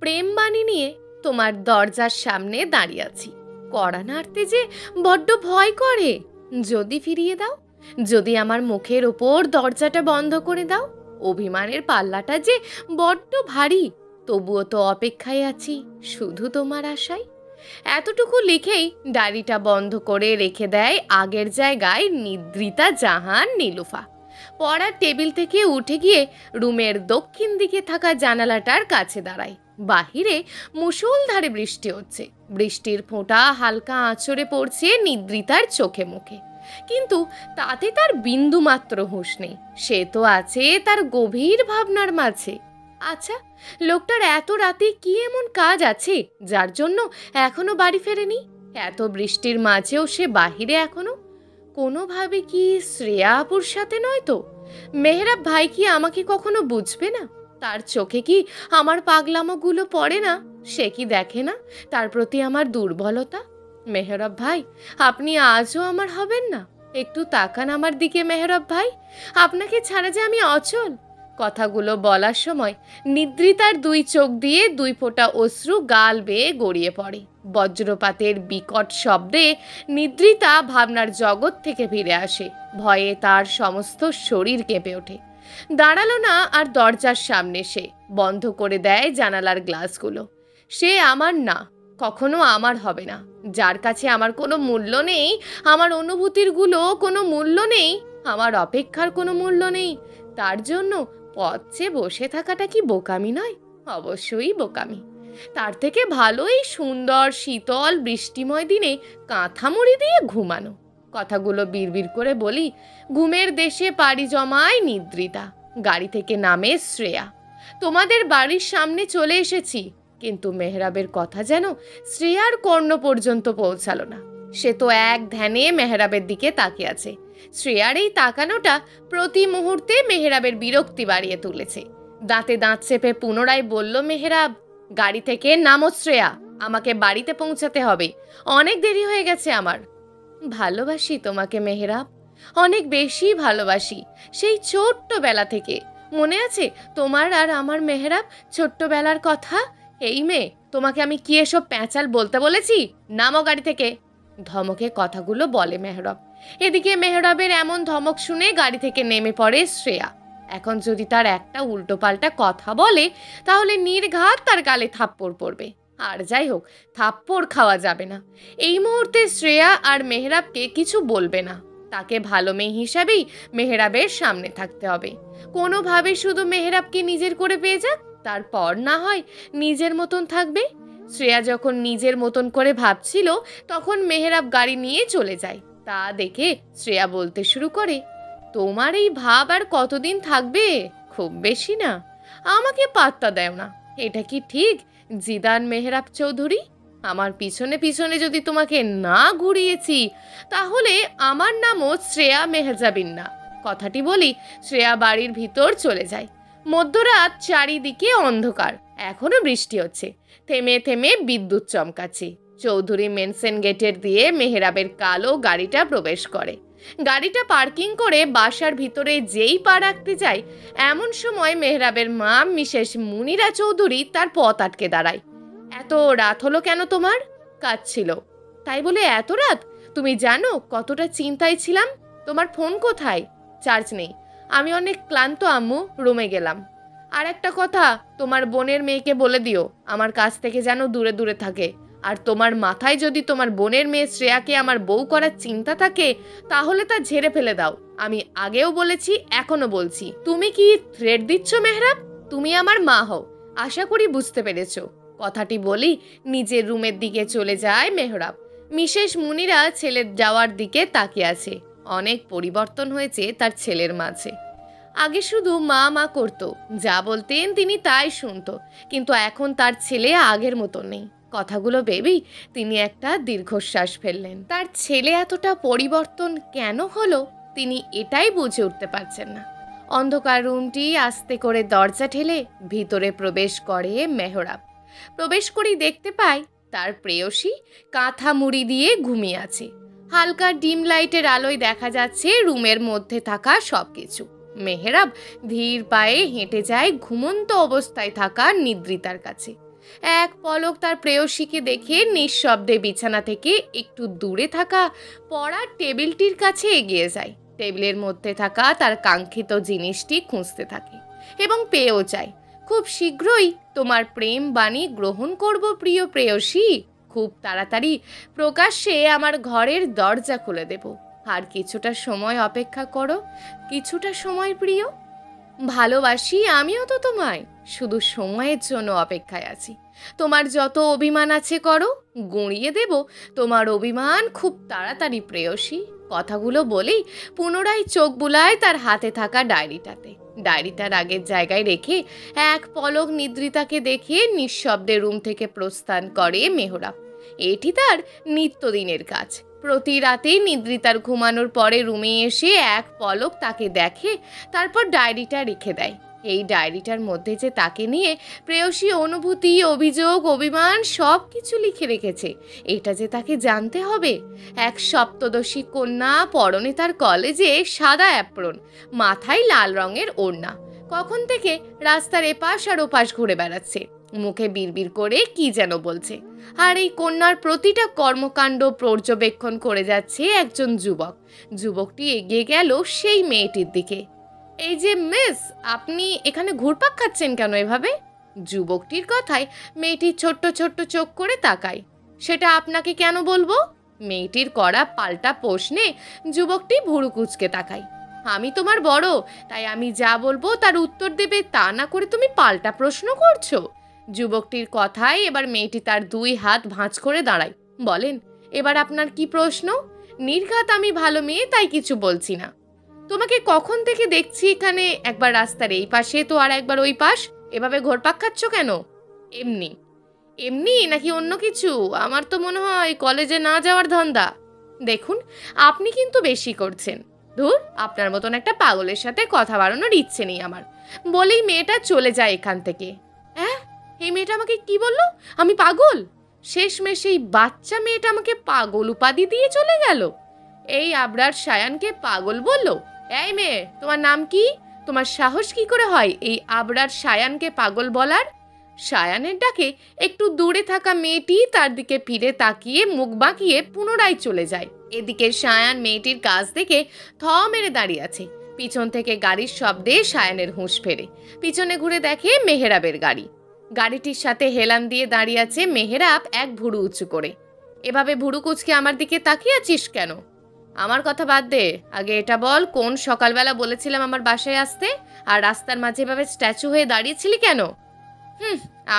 প্রেম বাণী নিয়ে তোমার দরজার সামনে দাঁড়িয়ে আছি। কড়া নাড়তে যে বড্ড ভয় করে। যদি ফিরিয়ে দাও, যদি আমার মুখের ওপর দরজাটা বন্ধ করে দাও। অভিমানের পাল্লাটা যে বড্ড ভারী, তবুও তো অপেক্ষায় আছি শুধু তোমার আশায়। এতটুকু লিখেই ডায়েরিটা বন্ধ করে রেখে দেয় আগের জায়গায় নিদ্রিতা জাহান নীলুফা। পড়ার টেবিল থেকে উঠে গিয়ে রুমের দক্ষিণ দিকে থাকা জানালাটার কাছে দাঁড়ায়। বাহিরে মুষলধারে বৃষ্টি হচ্ছে। বৃষ্টির ফোঁটা হালকা আঁচড়ে পড়ছে নিদ্রিতার চোখে মুখে, কিন্তু তাতে তার বিন্দু মাত্র হুঁশ নেই। সে তো আছে তার গভীর ভাবনার মাঝে। আচ্ছা, লোকটার এত রাতে কি এমন কাজ আছে যার জন্য এখনো বাড়ি ফেরেনি? এত বৃষ্টির মাঝেও সে বাহিরে এখনো? কোনোভাবে কি শ্রেয়া আপুর সাথে নয় তো? মেহরাব ভাই কি আমাকে কখনো বুঝবে না? তার চোখে কি আমার পাগলামোগুলো পড়ে না? সে কি দেখে না তার প্রতি আমার দুর্বলতা? মেহরাব ভাই, আপনি আজও আমার হবেন না? একটু তাকান আমার দিকে মেহরাব ভাই। আপনাকে ছাড়া যে আমি অচল। কথাগুলো বলার সময় নিদ্রিতার দুই চোখ দিয়ে দুই ফোঁটা অশ্রু গাল বেয়ে গড়িয়ে পড়ে। বজ্রপাতের বিকট শব্দে নিদ্রিতা ভাবনার জগৎ থেকে ফিরে আসে। ভয়ে তার সমস্ত শরীর কেঁপে ওঠে। দাঁড়ালো না আর দরজার সামনে, সে বন্ধ করে দেয় জানালার গ্লাসগুলো। সে আমার না, কখনো আমার হবে না। যার কাছে আমার কোনো মূল্য নেই, আমার অনুভূতিরগুলো কোনো মূল্য নেই, আমার অপেক্ষার কোনো মূল্য নেই, তার জন্য পথ চেয়ে বসে থাকাটা কি বোকামি নয়? অবশ্যই বোকামি। তার থেকে ভালোই সুন্দর শীতল বৃষ্টিময় দিনে কাঁথা মুড়ি দিয়ে ঘুমানো। কথাগুলো বিড়বিড় করে বলি। ঘুমের দেশে পাড়ি জমায় নিদ্রিতা। গাড়ি থেকে নামে শ্রেয়া। তোমাদের বাড়ির সামনে চলে এসেছি, কিন্তু মেহরাবের কথা যেন শ্রেয়ার কর্ণ পর্যন্ত পৌঁছালো না। সে তো এক ধ্যানে মেহরাবের দিকে তাকিয়ে আছে। শ্রেয়ার এই তাকানোটা প্রতি মুহূর্তে মেহরাবের বিরক্তি বাড়িয়ে তুলেছে। দাঁতে দাঁত চেপে পুনরায় বলল মেহরাব, গাড়ি থেকে নামো শ্রেয়া, আমাকে বাড়িতে পৌঁছাতে হবে, অনেক দেরি হয়ে গেছে আমার। ভালোবাসি তোমাকে মেহরাব, অনেক বেশি ভালোবাসি, সেই ছোট্টবেলা থেকে। মনে আছে তোমার আর আমার মেহরাব ছোট্টবেলার কথা? এই মেয়ে, তোমাকে আমি কি এসব প্যাঁচাল বলতে বলেছি? নামো গাড়ি থেকে। ধমকে কথাগুলো বলে মেহরাব। এদিকে মেহরাবের এমন ধমক শুনে গাড়ি থেকে নেমে পড়ে শ্রেয়া। এখন যদি তার একটা উল্টোপাল্টা কথা বলে তাহলে নির্ঘাত তার গালে থাপ্পড় পড়বে। আর যাই হোক, থাপ্পড় খাওয়া যাবে না। এই মুহূর্তে শ্রেয়া আর মেহরাবকে কিছু বলবে না। তাকে ভালো মেয়ে হিসাবেই মেহরাবের সামনে থাকতে হবে। কোনোভাবে শুধু মেহরাবকে নিজের করে পেয়ে যাক, তারপর না হয় নিজের মতন থাকবে। শ্রেয়া যখন নিজের মতন করে ভাবছিল, তখন মেহরাব গাড়ি নিয়ে চলে যায়। তা দেখে শ্রেয়া বলতে শুরু করে, তোমার এই ভাব আর কতদিন থাকবে? খুব বেশি না। আমাকে পাত্তা দেও না, এটা কি ঠিক জিদান মেহরাব চৌধুরী? আমার পিছনে পিছনে যদি তোমাকে না ঘুরিয়েছি, তাহলে আমার নামও শ্রেয়া মেহজাবিন না। কথাটি বলি শ্রেয়া বাড়ির ভিতর চলে যায়। মধ্যরাত, চারিদিকে অন্ধকার, এখনো বৃষ্টি হচ্ছে। থেমে থেমে বিদ্যুৎ চমকাচ্ছে। চৌধুরী মেনসেন গেটের দিয়ে মেহরাবের কালো গাড়িটা প্রবেশ করে। গাড়িটা পার্কিং করে বাসার ভিতরে যেই পা রাখতে যায়, এমন সময় মেহরাবের মা মিসেস মুনিরা চৌধুরী তার পথ আটকে দাঁড়ায়। এত রাত হলো কেন তোমার? কাজ ছিল। তাই বলে এত রাত? তুমি জানো কতটা চিন্তায় ছিলাম। তোমার ফোন কোথায়? চার্জ নেই। আমি অনেক ক্লান্ত আম্মু, রুমে গেলাম। আর একটা কথা, তোমার বোনের মেয়েকে বলে দিও আমার কাছ থেকে যেন দূরে দূরে থাকে। আর তোমার মাথায় যদি তোমার বোনের মেয়ে শ্রেয়াকে আমার বউ করার চিন্তা থাকে, তাহলে তা ঝেড়ে ফেলে দাও। আমি আগেও বলেছি, এখনো বলছি। তুমি কি থ্রেট দিচ্ছ মেহরাব? তুমি আমার মা হও, আশা করি বুঝতে পেরেছো। কথাটি বলি নিজের রুমের দিকে চলে যায় মেহরাব। মিসেস মুনিরা ছেলের যাওয়ার দিকে তাকিয়ে আছে। অনেক পরিবর্তন হয়েছে তার ছেলের মাঝে। আগে শুধু মা মা করতো, যা বলতেন তিনি তাই শুনতো, কিন্তু এখন তার ছেলে আগের মতো নেই। কথাগুলো ভেবেই তিনি একটা দীর্ঘশ্বাস ফেললেন। তার ছেলে এতটা পরিবর্তন কেন হলো তিনি এটাই বুঝে উঠতে পারছেন না। অন্ধকার রুমটি আস্তে করে দরজা ঠেলে ভিতরে প্রবেশ করে মেহরাব। প্রবেশ করেই দেখতে পায় তার প্রেয়সী কাঁথা মুড়ি দিয়ে ঘুমিয়ে আছে। হালকা ডিম লাইটের আলোয় দেখা যাচ্ছে রুমের মধ্যে থাকা সবকিছু। মেহরাব ধীর পায়ে হেঁটে যায় ঘুমন্ত অবস্থায় থাকা নিদ্রিতার কাছে। এক পলক তার প্রেয়সীকে দেখে নিঃশব্দে বিছানা থেকে একটু দূরে থাকা পড়ার টেবিলটির কাছে এগিয়ে যায়। টেবিলের মধ্যে থাকা তার কাঙ্ক্ষিত জিনিসটি খুঁজতে থাকে এবং পেয়েও যায়। খুব শীঘ্রই তোমার প্রেম বাণী গ্রহণ করব প্রিয় প্রেয়সী। খুব তাড়াতাড়ি প্রকাশ্যে আমার ঘরের দরজা খুলে দেব। আর কিছুটা সময় অপেক্ষা করো, কিছুটা সময় প্রিয়। ভালোবাসি আমিও তো তোমায়, শুধু সময়ের জন্য অপেক্ষায় আছি। তোমার যত অভিমান আছে করো, গুঁড়িয়ে দেব তোমার অভিমান খুব তাড়াতাড়ি প্রেয়সী। কথাগুলো বলেই পুনরায় চোখ বুলায় তার হাতে থাকা ডায়েরিটাতে। ডায়েরিটার আগের জায়গায় রেখে এক পলক নিদ্রিতাকে দেখে নিঃশব্দে রুম থেকে প্রস্থান করে মেহরাব। এটি তার নিত্যদিনের কাজ। প্রতি রাতেই নিদ্রিতার ঘুমানোর পরে রুমে এসে এক পলক তাকে দেখে, তারপর ডায়েরিটা রেখে দেয়। এই ডায়েরিটার মধ্যে যে তাকে নিয়ে প্রেয়সী অনুভূতি, অভিযোগ, অভিমান সব কিছু লিখে রেখেছে, এটা যে তাকে জানতে হবে। এক সপ্তদশী কন্যা, পরনে তার কলেজে সাদা অ্যাপ্রন, মাথায় লাল রঙের ওড়না, কখন থেকে রাস্তার এপাশ আর ওপাশ ঘুরে বেড়াচ্ছে, মুখে বিড়বিড় করে কি যেন বলছে। আর এই কন্যার প্রতিটা কর্মকাণ্ড পর্যবেক্ষণ করে যাচ্ছে একজন যুবক। যুবকটি এগিয়ে গেল সেই মেয়েটির দিকে। এই যে মিস, আপনি এখানে ঘুরপাক খাচ্ছেন কেন এভাবে? যুবকটির কথায় মেয়েটি ছোট্ট ছোট্ট চোখ করে তাকায়। সেটা আপনাকে কেন বলবো? মেয়েটির করা পাল্টা প্রশ্নে যুবকটি ভুরু কুঁচকে তাকায়। আমি তোমার বড়, তাই আমি যা বলবো তার উত্তর দেবে, তা না করে তুমি পাল্টা প্রশ্ন করছো। যুবকটির কথায় এবার মেয়েটি তার দুই হাত ভাঁজ করে দাঁড়ায়। বলেন, এবার আপনার কি প্রশ্ন? নির্ঘাত আমি ভালো মেয়ে, তাই কিছু বলছি না। তোমাকে কখন থেকে দেখছি এখানে, একবার রাস্তার এই পাশে তো আর একবার ওই পাশ, এভাবে ঘোরপাক খাচ্ছ কেন? এমনি। এমনি নাকি অন্য কিছু? আমার তো মনে হয় কলেজে না যাওয়ার ধান্দা। দেখুন, আপনি কিন্তু বেশি করছেন। ধুর, আপনার মতন একটা পাগলের সাথে কথা বাড়ানোর ইচ্ছে নেই আমার। বলেই মেয়েটা চলে যায় এখান থেকে। হ্যাঁ, এই মেয়েটা আমাকে কি বললো? আমি পাগল? শেষমেশ এই বাচ্চা মেয়েটা আমাকে পাগল উপাধি দিয়ে চলে গেল। এই আবরার সায়ানকে পাগল বললো? এই মেয়ে, তোমার নাম কি? তোমার সাহস কি করে হয় এই আবরার সায়ানকে পাগল বলার? সায়ানের ডাকে একটু দূরে থাকা মেয়েটি তার দিকে ফিরে তাকিয়ে মুখ বাঁকিয়ে পুনরায় চলে যায়। এদিকে সায়ান মেয়েটির কাছ থেকে থ মেরে দাঁড়িয়ে আছে। পিছন থেকে গাড়ির শব্দে সায়ানের হুঁশ ফেরে। পিছনে ঘুরে দেখে মেহেরাবের গাড়ি। গাড়িটির সাথে হেলান দিয়ে দাঁড়িয়ে আছে মেহেরাব এক ভুরু উঁচু করে। এভাবে ভুরু কুচকে আমার দিকে তাকিয়ে আছিস কেন? আমার কথা বাদ দে, আগে এটা বল, কোন সকালবেলা বলেছিলাম আমার বাসায় আসতে, আর রাস্তার মাঝে এভাবে স্ট্যাচু হয়ে দাঁড়িয়েছিলি কেন?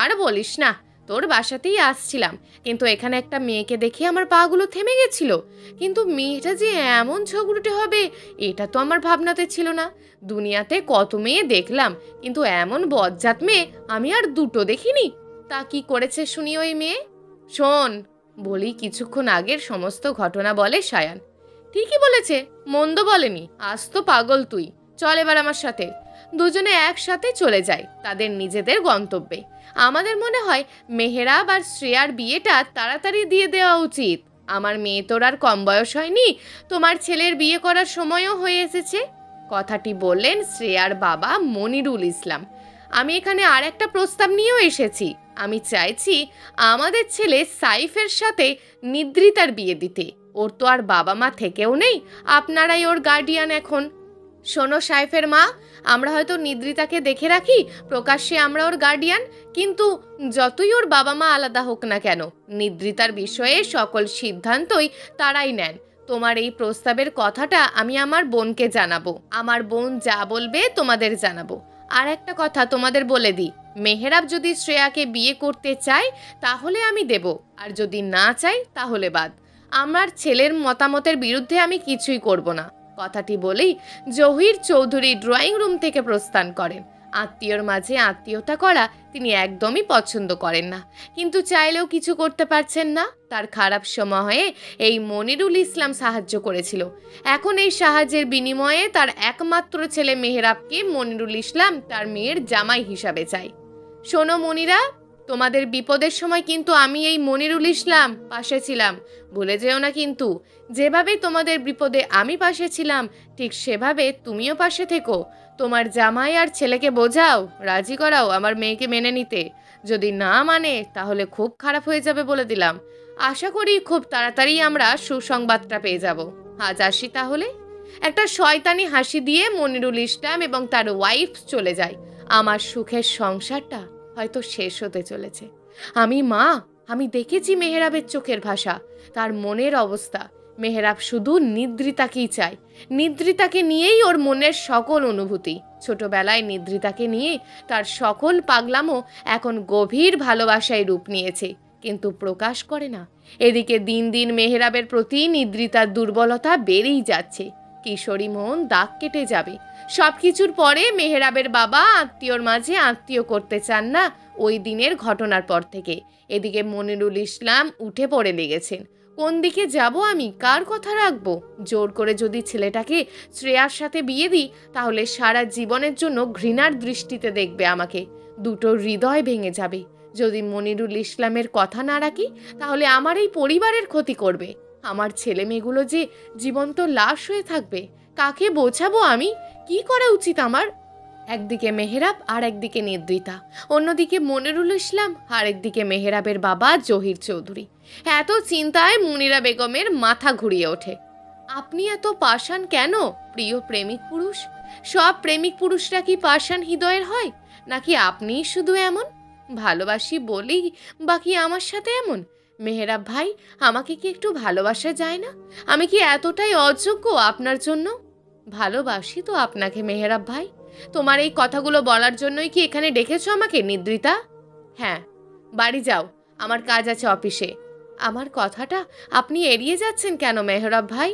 আর বলিস না, তোর বাসাতেই আসছিলাম, কিন্তু এখানে একটা মেয়েকে দেখে আমার পাগুলো থেমে গেছিল। কিন্তু মেয়েটা যে এমন ঝগড়ুটে হবে এটা তো আমার ভাবনাতে ছিল না। দুনিয়াতে কত মেয়ে দেখলাম, কিন্তু এমন বজ্জাত মেয়ে আমি আর দুটো দেখিনি। তা কি করেছে শুনি ওই মেয়ে? শোন, বলি কিছুক্ষণ আগের সমস্ত ঘটনা বলে সায়ান। ঠিকই বলেছে, মন্দ বলেনি। আজ তো পাগল তুই। চল এবার আমার সাথে। দুজনে একসাথে চলে যায় তাদের নিজেদের গন্তব্যে। আমাদের মনে হয় মেহেরাব আর শ্রেয়ার বিয়েটা তাড়াতাড়ি দিয়ে দেওয়া উচিত। আমার মেয়ে তোর আর কম বয়স হয়নি, তোমার ছেলের বিয়ে করার সময়ও হয়ে এসেছে। কথাটি বললেন শ্রেয়ার বাবা মনিরুল ইসলাম। আমি এখানে আর একটা প্রস্তাব নিয়েও এসেছি। আমি চাইছি আমাদের ছেলে সাইফের সাথে নিদ্রিতার বিয়ে দিতে। ওর তো আর বাবা মা থেকেও নেই, আপনারাই ওর গার্ডিয়ান এখন। শোনো সাইফের মা, আমরা হয়তো নিদ্রিতাকে দেখে রাখি, প্রকাশ্যে আমরা ওর গার্ডিয়ান, কিন্তু যতই ওর বাবা মা আলাদা হোক না কেন, নিদ্রিতার বিষয়ে সকল সিদ্ধান্তই তারাই নেন। তোমার এই প্রস্তাবের কথাটা আমি আমার বোনকে জানাবো। আমার বোন যা বলবে তোমাদের জানাবো। আর একটা কথা তোমাদের বলে দিই, মেহেরাব যদি শ্রেয়াকে বিয়ে করতে চায় তাহলে আমি দেব, আর যদি না চাই তাহলে বাদ। আমার ছেলের মতামতের বিরুদ্ধে আমি কিছুই করব না। কথাটি বলেই জহির চৌধুরী ড্রয়িং রুম থেকে প্রস্থান করেন। আত্মীয়র মাঝে আত্মীয়তা করা তিনি একদমই পছন্দ করেন না, কিন্তু চাইলেও কিছু করতে পারছেন না। তার খারাপ সময়ে এই মনিরুল ইসলাম সাহায্য করেছিল। এখন এই সাহায্যের বিনিময়ে তার একমাত্র ছেলে মেহেরাবকে মনিরুল ইসলাম তার মেয়ের জামাই হিসাবে চায়। শোনো মনিরা, তোমাদের বিপদের সময় কিন্তু আমি এই মনিরুল ইসলাম পাশে ছিলাম, ভুলে যেও না কিন্তু। যেভাবে তোমাদের বিপদে আমি পাশে ছিলাম, ঠিক সেভাবে তুমিও পাশে থেকো। তোমার জামাই আর ছেলেকে বোঝাও, রাজি করাও আমার মেয়েকে মেনে নিতে। যদি না মানে তাহলে খুব খারাপ হয়ে যাবে বলে দিলাম। আশা করি খুব তাড়াতাড়ি আমরা সুসংবাদটা পেয়ে যাব। আজ আসি তাহলে। একটা শয়তানি হাসি দিয়ে মনিরুল ইসলাম এবং তার ওয়াইফ চলে যায়। আমার সুখের সংসারটা হয়তো শেষ হতে চলেছে। আমি দেখেছি মেহেরাবের চোখের ভাষা, তার মনের অবস্থা। মেহেরাব শুধু নিদ্রিতাকেই চায়। নিদ্রিতাকে নিয়েই ওর মনের সকল অনুভূতি। ছোটবেলায় নিদ্রিতাকে নিয়ে তার সকল পাগলামো এখন গভীর ভালোবাসায় রূপ নিয়েছে, কিন্তু প্রকাশ করে না। এদিকে দিন দিন মেহেরাবের প্রতি নিদ্রিতার দুর্বলতা বেড়েই যাচ্ছে। কিশোরী মন দাগ কেটে যাবে। সব কিছুর পরে মেহেরাবের বাবা আত্মীয়র মাঝে আত্মীয় করতে চান না ওই দিনের ঘটনার পর থেকে। এদিকে মনিরুল ইসলাম উঠে পড়ে লেগেছেন। কোন দিকে যাব আমি, কার কথা রাখবো? জোর করে যদি ছেলেটাকে শ্রেয়ার সাথে বিয়ে দিই তাহলে সারা জীবনের জন্য ঘৃণার দৃষ্টিতে দেখবে আমাকে। দুটো হৃদয় ভেঙে যাবে। যদি মনিরুল ইসলামের কথা না রাখি তাহলে আমার এই পরিবারের ক্ষতি করবে। আমার ছেলে মেয়েগুলো যে জীবন্ত লাশ হয়ে থাকবে। কাকে বোঝাবো আমি? কি করা উচিত আমার? একদিকে মেহেরাব আর একদিকে নিদ্রিতা, অন্যদিকে মনিরুল ইসলাম আর একদিকে মেহেরাবের বাবা জহির চৌধুরী। এত চিন্তায় মুনিরা বেগমের মাথা ঘুরিয়ে ওঠে। আপনি এত পাষাণ কেন প্রিয় প্রেমিক পুরুষ? সব প্রেমিক পুরুষরা কি পাষাণ হৃদয়ের হয়, নাকি আপনিই শুধু এমন? ভালোবাসি বলেই বাকি আমার সাথে এমন? মেহেরাব ভাই, আমাকে কি একটু ভালোবাসা যায় না? আমি কি এতটাই অযোগ্য আপনার জন্য? ভালোবাসি তো আপনাকে মেহেরাব ভাই। তোমার এই কথাগুলো বলার জন্যই কি এখানে ডেকেছো আমাকে নিদ্রিতা? হ্যাঁ, বাড়ি যাও, আমার কাজ আছে অফিসে। আমার কথাটা আপনি এড়িয়ে যাচ্ছেন কেন মেহেরাব ভাই?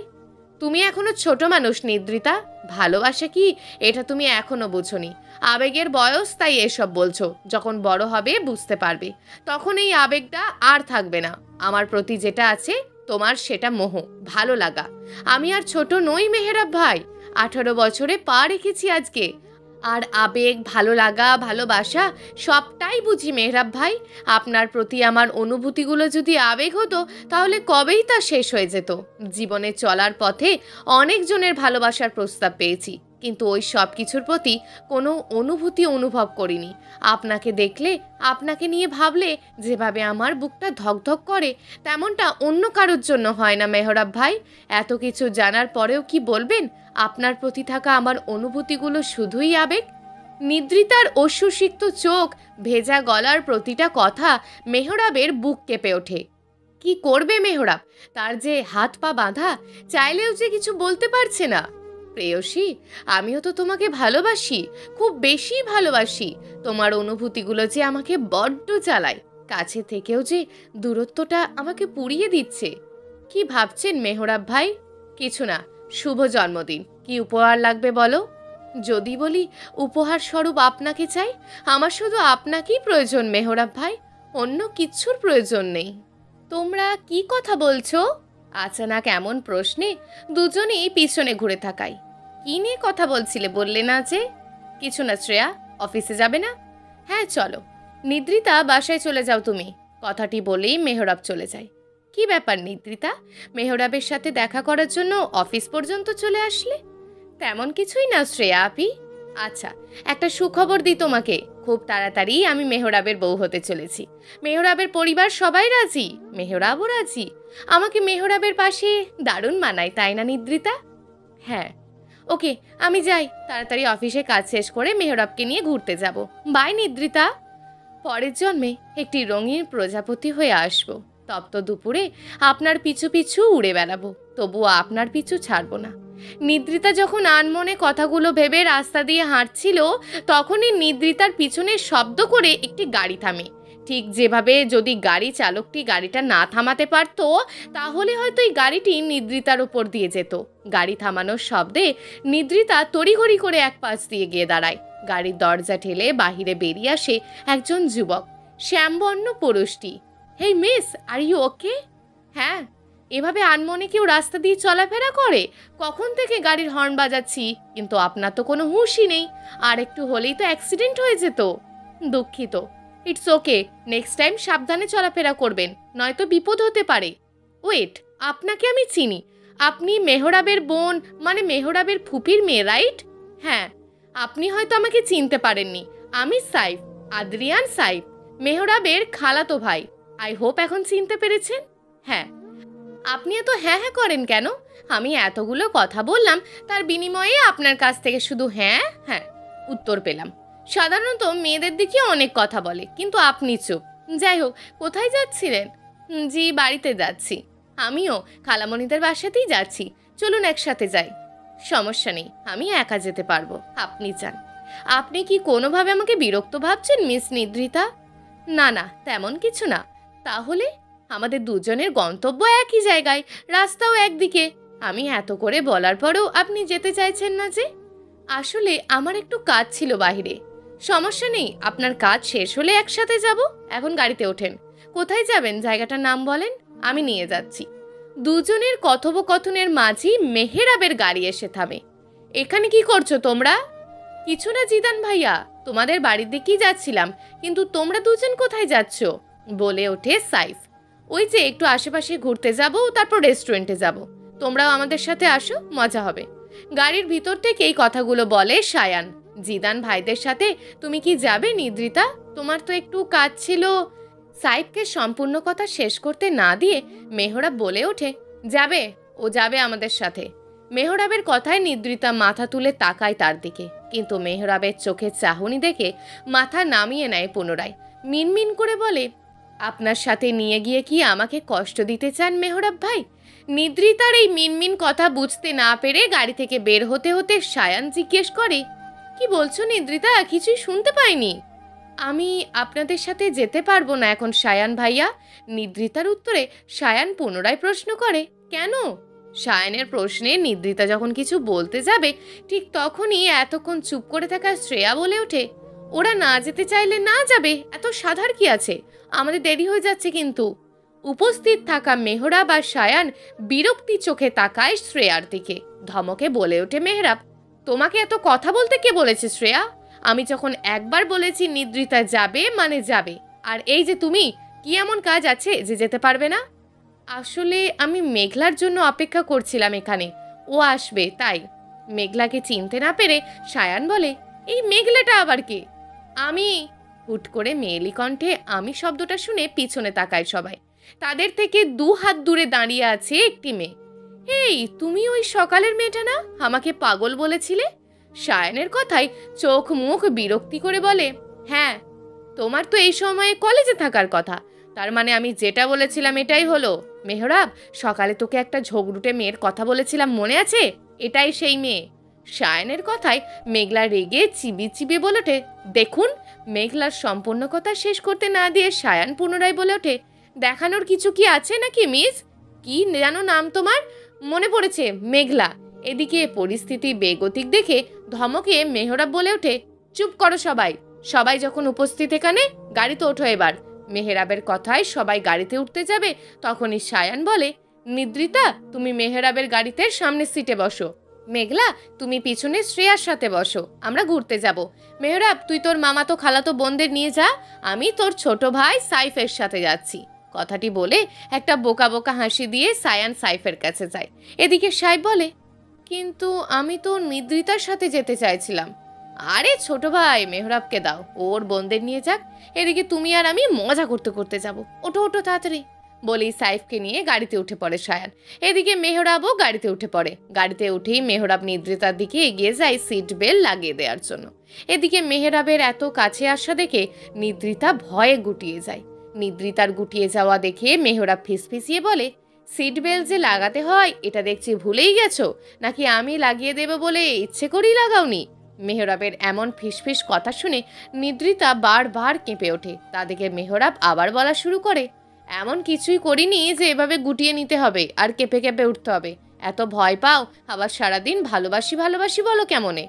তুমি এখনো ছোট মানুষ নিদ্রিতা। ভালোবাসা কি এটা তুমি এখনো বুঝোনি। আবেগের বয়স, তাই এসব বলছো। যখন বড় হবে বুঝতে পারবে, তখন এই আবেগটা আর থাকবে না। আমার প্রতি যেটা আছে তোমার সেটা মোহ, ভালো লাগা। আমি আর ছোট নই মেহেরাব ভাই। 18 বছরে পা রেখেছি আজকে। আর আবেগ, ভালো লাগা, ভালোবাসা সবটাই বুঝি মেহেরাব ভাই। আপনার প্রতি আমার অনুভূতিগুলো যদি আবেগ হতো তাহলে কবেই তা শেষ হয়ে যেত। জীবনে চলার পথে অনেকজনের ভালোবাসার প্রস্তাব পেয়েছি, কিন্তু ওই সব কিছুর প্রতি কোনো অনুভূতি অনুভব করিনি। আপনাকে দেখলে, আপনাকে নিয়ে ভাবলে যেভাবে আমার বুকটা ধকধক করে, তেমনটা অন্য কারোর জন্য হয় না মেহরাব ভাই। এত কিছু জানার পরেও কি বলবেন আপনার প্রতি থাকা আমার অনুভূতিগুলো শুধুই আবেগ? নিদ্রিতার অশ্রুসিক্ত চোখ, ভেজা গলার প্রতিটা কথা মেহরাবের বুক কেঁপে ওঠে। কি করবে মেহরাব? তার যে হাত পা বাঁধা, চাইলেও যে কিছু বলতে পারছে না। প্রেয়সী, আমিও তো তোমাকে ভালোবাসি, খুব বেশি ভালোবাসি। তোমার অনুভূতিগুলো যে আমাকে বড্ড জ্বালায়। কাছে থেকেও যে দূরত্বটা আমাকে পুড়িয়ে দিচ্ছে। কি ভাবছেন মেহরাব ভাই? কিছু না। শুভ জন্মদিন। কি উপহার লাগবে বলো? যদি বলি উপহার স্বরূপ আপনাকে চাই, আমার শুধু আপনাকেই প্রয়োজন মেহরাব ভাই, অন্য কিচ্ছুর প্রয়োজন নেই। তোমরা কি কথা বলছো? আচানক এমন প্রশ্নে দুজনেই পিছনে ঘুরে থাকায়। কি নিয়ে কথা বলছিলে বললে না যে? কিছু না শ্রেয়া, অফিসে যাবে না? হ্যাঁ চলো। নিদ্রিতা, বাসায় চলে যাও তুমি। কথাটি বলেই মেহরাব চলে যায়। কি ব্যাপার নিদ্রিতা, মেহরাবের সাথে দেখা করার জন্য অফিস পর্যন্ত চলে আসলে? তেমন কিছুই না শ্রেয়া আপি। আচ্ছা, একটা সুখবর দিই তোমাকে। খুব তাড়াতাড়ি আমি মেহরাবের বউ হতে চলেছি। মেহরাবের পরিবার সবাই রাজি, মেহরাবও রাজি। আমাকে মেহরাবের পাশে দারুণ মানায়, তাই না নিদ্রিতা? হ্যাঁ। ওকে, আমি যাই। তাড়াতাড়ি অফিসে কাজ শেষ করে মেহরাবকে নিয়ে ঘুরতে যাব। বাই নিদ্রিতা। পরের জন্মে একটি রঙিন প্রজাপতি হয়ে আসবো। তপ্ত দুপুরে আপনার পিছু পিছু উড়ে বেড়াবো, তবুও আপনার পিছু ছাড়বো না। নিদ্রিতা যখন আনমনে কথাগুলো ভেবে রাস্তা দিয়ে হাঁটছিল, তখনই নিদ্রিতার পিছনে শব্দ করে একটি গাড়ি থামে। ঠিক যেভাবে যদি গাড়ি চালকটি গাড়িটা না থামাতে পারতো, তাহলে হয়তো এই গাড়িটি নিদ্রিতার উপর দিয়ে যেত। গাড়ি থামানোর শব্দে নিদ্রিতা তড়িঘড়ি করে এক পাশ দিয়ে গিয়ে দাঁড়ায়। গাড়ির দরজা ঠেলে বাহিরে বেরিয়ে আসে একজন যুবক, শ্যামবর্ণ পুরুষটি। হেই মিস, আর ইউ ওকে? হ্যাঁ। এভাবে আনমনে কেউ রাস্তা দিয়ে চলাফেরা করে? কখন থেকে গাড়ির হর্ন বাজাচ্ছি, কিন্তু আপনার তো কোনো হুঁশই নেই। আর একটু হলেই তো অ্যাক্সিডেন্ট হয়ে যেত। দুঃখিত। ইটস ওকে, নেক্সট টাইম সাবধানে চলাফেরা করবেন, নয়তো বিপদ হতে পারে। ওয়েট, আপনাকে আমি চিনি। আপনি মেহরাবের বোন, মানে মেহরাবের ফুপির মেয়ে, রাইট? হ্যাঁ। আপনি হয়তো আমাকে চিনতে পারেননি। আমি সাইফ, আদ্রিয়ান সাইফ। মেহরাবের খালাতো ভাই। আই হোপ এখন চিনতে পেরেছেন। হ্যাঁ। আপনি এত হ্যাঁ হ্যাঁ করেন কেন? আমি এতগুলো কথা বললাম, তার বিনিময়ে আপনার কাছ থেকে শুধু হ্যাঁ হ্যাঁ উত্তর পেলাম। সাধারণত মেয়েদের দিকে অনেক কথা বলে, কিন্তু আপনি চুপ। যাই হোক, কোথায় যাচ্ছিলেন? জি, বাড়িতে যাচ্ছি। আমিও খালামণিদের বাসাতেই যাচ্ছি। চলুন একসাথে যাই। সমস্যা নেই, আমি একা যেতে পারবো, আপনি যান। আপনি কি কোনোভাবে আমাকে বিরক্ত ভাবছেন মিস নিদ্রিতা? না না, তেমন কিছু না। তাহলে আমাদের দুজনের গন্তব্য একই জায়গায়, রাস্তাও একদিকে। আমি এত করে বলার পরেও আপনি যেতে চাইছেন না যে? আসলে আমার একটু কাজ ছিল বাইরে। সমস্যা নেই, আপনার কাজ শেষ হলে একসাথে যাব। এখন গাড়িতে ওঠেন। কোথায় যাবেন জায়গাটার নাম বলেন, আমি নিয়ে যাচ্ছি। দুজনের কথোপকথনের মাঝেই মেহেরাবের গাড়ি এসে থামে। এখানে কি করছো তোমরা? কিছু না জিদান ভাইয়া, তোমাদের বাড়ির দিকেই যাচ্ছিলাম। কিন্তু তোমরা দুজন কোথায় যাচ্ছ? বলে ওঠে সাইফ। ওই যে একটু আশেপাশে ঘুরতে যাব, তারপর রেস্টুরেন্টে যাব। তোমরাও আমাদের সাথে আসো, মজা হবে। গাড়ির ভিতর থেকে এই কথাগুলো বলে সায়ান। জিদান ভাইদের সাথে তুমি কি যাবে নিদ্রিতা? তোমার তো একটু কাজ ছিল। সাইফকে সম্পূর্ণ কথা শেষ করতে না দিয়ে মেহরাব বলে ওঠে, যাবে, ও যাবে আমাদের সাথে। মেহরাবের কথায় নিদ্রিতা মাথা তুলে তাকায় তার দিকে, কিন্তু মেহরাবের চোখের চাহনি দেখে মাথা নামিয়ে নেয় পুনরায়। মিনমিন করে বলে, আপনার সাথে নিয়ে গিয়ে কি আমাকে কষ্ট দিতে চান মেহরাব ভাই? নিদ্রিতার এই মিনমিন কথা বুঝতে না পেরে গাড়ি থেকে বের হতে হতে সায়ান জিজ্ঞেস করে, কি বলছো নিদ্রিতা? কিছুই শুনতে পাইনি। আমি আপনাদের সাথে যেতে পারবো না এখন সায়ান ভাইয়া। নিদ্রিতার উত্তরে সায়ান পুনরায় প্রশ্ন করে, কেন? সায়ানের প্রশ্নে নিদ্রিতা যখন কিছু বলতে যাবে, ঠিক তখনই এতক্ষণ চুপ করে থাকা শ্রেয়া বলে ওঠে, ওরা না যেতে চাইলে না যাবে, এত সাধার কি আছে? আমাদের দেরি হয়ে যাচ্ছে কিন্তু। উপস্থিত থাকা মেহরাব আর সায়ান বিরক্তি চোখে তাকায় শ্রেয়ার দিকে। ধমকে বলে ওঠে মেহরাব, তোমাকে এত কথা বলতে কে বলেছে শ্রেয়া? আমি যখন একবার বলেছি নিদ্রিতা যাবে মানে যাবে। আর এই যে তুমি, কি এমন কাজ আছে যে যেতে পারবে না? আসলে আমি মেঘলার জন্য অপেক্ষা করছিলাম এখানে, ও আসবে তাই। মেঘলাকে চিনতে না পেরে সায়ান বলে, এই মেঘলাটা আবার কে? আমি। হুট করে মেয়েলি কণ্ঠে আমি শব্দটা শুনে পিছনে তাকায় সবাই। তাদের থেকে 2 হাত দূরে দাঁড়িয়ে আছে একটি মেয়ে। এই তুমি ওই সকালের মেয়েটা না, আমাকে পাগল বলেছিলে? সায়ানের কথায় চোখ মুখ বিরক্তি করে বলে, হ্যাঁ। তোমার তো এই সময়ে কলেজে থাকার কথা। তার মানে আমি যেটা বলেছিলাম এটাই হলো। মেহরাব, সকালে তোকে একটা ঝগড়ুটে মেয়ের কথা বলেছিলাম, মনে আছে? এটাই সেই মেয়ে। সায়ানের কথায় মেঘলা রেগে চিবিয়ে চিবিয়ে বলে ওঠে, দেখুন। মেঘলার সম্পূর্ণ কথা শেষ করতে না দিয়ে সায়ান পুনরায় বলে ওঠে, দেখানোর কিছু কি আছে নাকি মিস? কি জানো নাম তোমার? মনে পড়েছে, মেঘলা। এদিকে পরিস্থিতি বেগতিক দেখে ধমকে মেহরাব বলে ওঠে, চুপ করো সবাই। সবাই যখন উপস্থিত এখানে, গাড়িতে ওঠো এবার। মেহরাবের কথায় সবাই গাড়িতে উঠতে যাবে, তখনই সায়ান বলে, নিদ্রিতা তুমি মেহরাবের গাড়িতে সামনের সিটে বসো। মেঘলা তুমি পিছনে শ্রেয়ার সাথে বসো, আমরা ঘুরতে যাব। মেহরাব তুই তোর মামাতো খালাতো বোনদের নিয়ে যা, আমি তোর ছোট ভাই সাইফের সাথে যাচ্ছি। কথাটি বলে একটা বোকা বোকা হাসি দিয়ে সায়ান সাইফের কাছে যায়। এদিকে সাইফ বলে, কিন্তু আমি তো নিদ্রিতার সাথে যেতে চাইছিলাম। আরে ছোট ভাই, মেহরাবকে দাও, ওর বোনদের নিয়ে যাক। এদিকে তুমি আর আমি মজা করতে করতে যাব। ওঠো ওঠো তাড়াতাড়ি। বলেই সাইফকে নিয়ে গাড়িতে উঠে পড়ে সায়ান। এদিকে মেহরাবও গাড়িতে উঠে পড়ে। গাড়িতে উঠেই মেহরাব নিদ্রিতার দিকে এগিয়ে যায় সিট বেল্ট লাগিয়ে দেওয়ার জন্য। এদিকে মেহরাবের এত কাছে আসা দেখে নিদ্রিতা ভয়ে গুটিয়ে যায়। নিদ্রিতার গুটিয়ে যাওয়া দেখে মেহরাব ফিসফিসিয়ে বলে, সিট বেল্ট যে লাগাতে হয় এটা দেখছি ভুলেই গেছো, নাকি আমি লাগিয়ে দেব বলে ইচ্ছে করেই লাগাওনি? মেহরাবের এমন ফিসফিস কথা শুনে নিদ্রিতা বারবার কেঁপে ওঠে। তা দেখে মেহরাব আবার বলা শুরু করে, এমন কিছুই করিনি যে এভাবে গুটিয়ে নিতে হবে আর কেঁপে কেঁপে উঠতে হবে। এত ভয় পাও, আবার সারাদিন ভালোবাসি ভালোবাসি বলো কেমনে?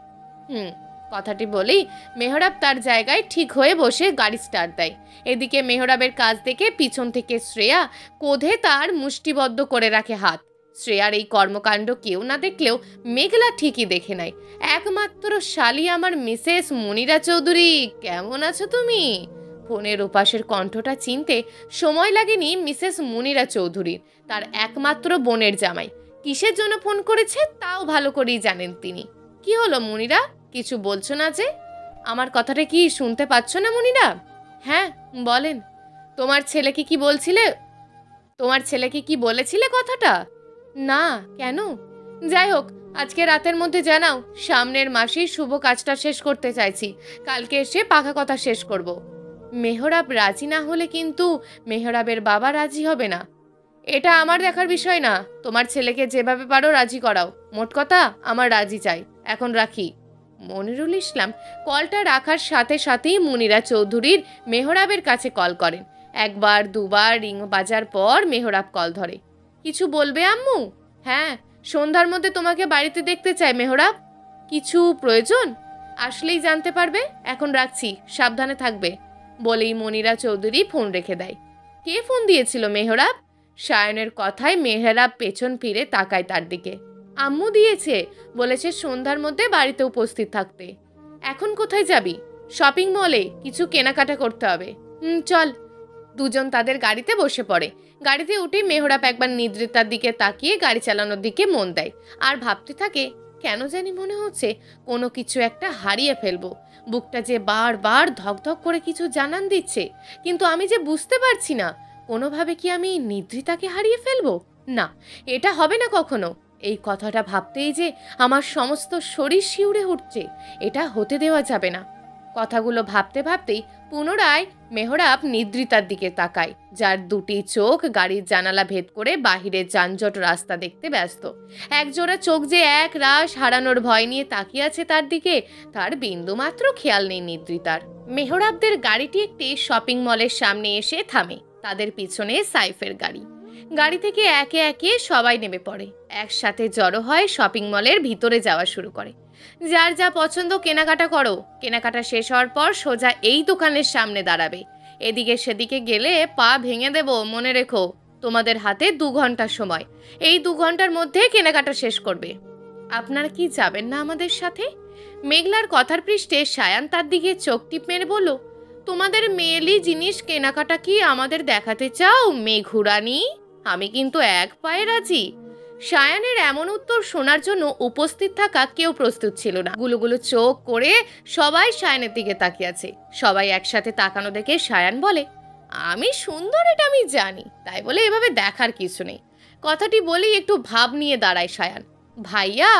কথাটি বলেই মেহরাব তার জায়গায় ঠিক হয়ে বসে গাড়ি স্টার্ট দেয়। এদিকে মেহরাবের কাজ দেখে পিছন থেকে শ্রেয়া কোধে তার মুষ্টিবদ্ধ করে রাখে হাত। শ্রেয়ার এই কর্মকাণ্ড কেউ না দেখলেও মেঘলা ঠিকই দেখে নেয়। একমাত্র শালি আমার মিসেস মনিরা চৌধুরী, কেমন আছো তুমি? ফোনের ওপাশের কণ্ঠটা চিনতে সময় লাগেনি মিসেস মনিরা চৌধুরীর, তার একমাত্র বোনের জামাই। কিসের জন্য ফোন করেছে তাও ভালো করেই জানেন তিনি। কি হলো মনিরা, কিছু বলছো না যে? আমার কথাটা কি শুনতে পাচ্ছ না মনিরা? হ্যাঁ, বলেন। তোমার ছেলেকে কি বলছিলে? তোমার ছেলেকে কি বলেছিলে কথাটা? না, কেন? যাই হোক, আজকে রাতের মধ্যে জানাও। সামনের মাসেই শুভ কাজটা শেষ করতে চাইছি। কালকে এসে পাকা কথা শেষ করব। মেহরাব রাজি না হলে কিন্তু মেহরাবের বাবা রাজি হবে না। এটা আমার দেখার বিষয় না। তোমার ছেলেকে যেভাবে পারো রাজি করাও। মোট কথা, আমার রাজি চাই। এখন রাখি। মনিরুল ইসলাম কলটা রাখার সাথে সাথেই মুনিরা চৌধুরীর মেহরাবের কাছে কল করেন। একবার দুবার রিং বাজার পর মেহরাব কল ধরে। কিছু বলবে আম্মু? হ্যাঁ, সন্ধ্যার মধ্যে তোমাকে বাড়িতে দেখতে চাই মেহরাব। কিছু প্রয়োজন? আসলেই জানতে পারবে। এখন রাখছি, সাবধানে থাকবে। বলেই মনিরা চৌধুরী ফোন রেখে দেয়। কে ফোন দিয়েছিল মেহরাব? সায়নের কথায় মেহরাব পেছন ফিরে তাকায় তার দিকে। আম্মু দিয়েছে, বলেছে সন্ধ্যার মধ্যে বাড়িতে উপস্থিত থাকতে। এখন কোথায় যাবি? শপিং মলে কিছু কেনাকাটা করতে হবে। চল। দুজন তাদের গাড়িতে বসে পড়ে। গাড়িতে উঠে মেহরাব একবার নিদ্রিতার দিকে তাকিয়ে গাড়ি চালানোর দিকে মন দেয়। আর ভাবতে থাকে, কেন জানি মনে হচ্ছে কোনো কিছু একটা হারিয়ে ফেলবো। বুকটা যে বারবার ধকধক করে কিছু জানান দিচ্ছে, কিন্তু আমি যে বুঝতে পারছি না কোনোভাবে কি আমি নিদ্রিতাকে হারিয়ে ফেলবো। না, এটা হবে না কখনো। এই কথাটা ভাবতেই যে আমার সমস্ত শরীর শিউরে উঠছে। এটা হতে দেওয়া যাবে না। কথাগুলো ভাবতে ভাবতেই পুনরায় মেহরাব নিদ্রিতার দিকে তাকায়, যার দুটি চোখ গাড়ির জানালা ভেদ করে বাহিরের যানজট রাস্তা দেখতে ব্যস্ত। একজোড়া চোখ যে এক রাশ হারানোর ভয় নিয়ে তাকিয়ে আছে তার দিকে, তার বিন্দুমাত্র খেয়াল নেই নিদ্রিতার। মেহরাবদের গাড়িটি একটি শপিং মলের সামনে এসে থামে। তাদের পিছনে সাইফের গাড়ি। গাড়ি থেকে একে একে সবাই নেমে পড়ে। একসাথে জড়ো হয়, শপিং মলের ভিতরে যাওয়া শুরু করে। যার যা পছন্দ কেনাকাটা করো। কেনাকাটা শেষ হওয়ার পর সোজা এই দোকানের সামনে দাঁড়াবে। এদিকে সেদিকে গেলে পা ভেঙে দেব, মনে রেখো। তোমাদের হাতে 2 ঘন্টা সময়। এই 2 ঘন্টার মধ্যে কেনাকাটা শেষ করবে। আপনারা কি যাবেন না আমাদের সাথে? মেঘলার কথার পৃষ্ঠে সায়ান তার দিকে চোখ টিপ মেরে বলল, তোমাদের মেয়েলি জিনিস কেনাকাটা কি আমাদের দেখাতে চাও মেঘুরানি? আমি কিন্তু এক পায়ে রাজি। সায়ানের এমন উত্তর শোনার জন্য উপস্থিত থাকা কেউ প্রস্তুত ছিল না। গুলোগুলো চোখ করে সবাই সায়ানের দিকে তাকিয়ে আছে। সবাই একসাথে তাকানো দেখে সায়ান বলে, আমি সুন্দর এটা আমি জানি, তাই বলে এভাবে দেখার কিছু নেই। কথাটি বলেই একটু ভাব নিয়ে দাঁড়ায় সায়ান। ভাইয়া,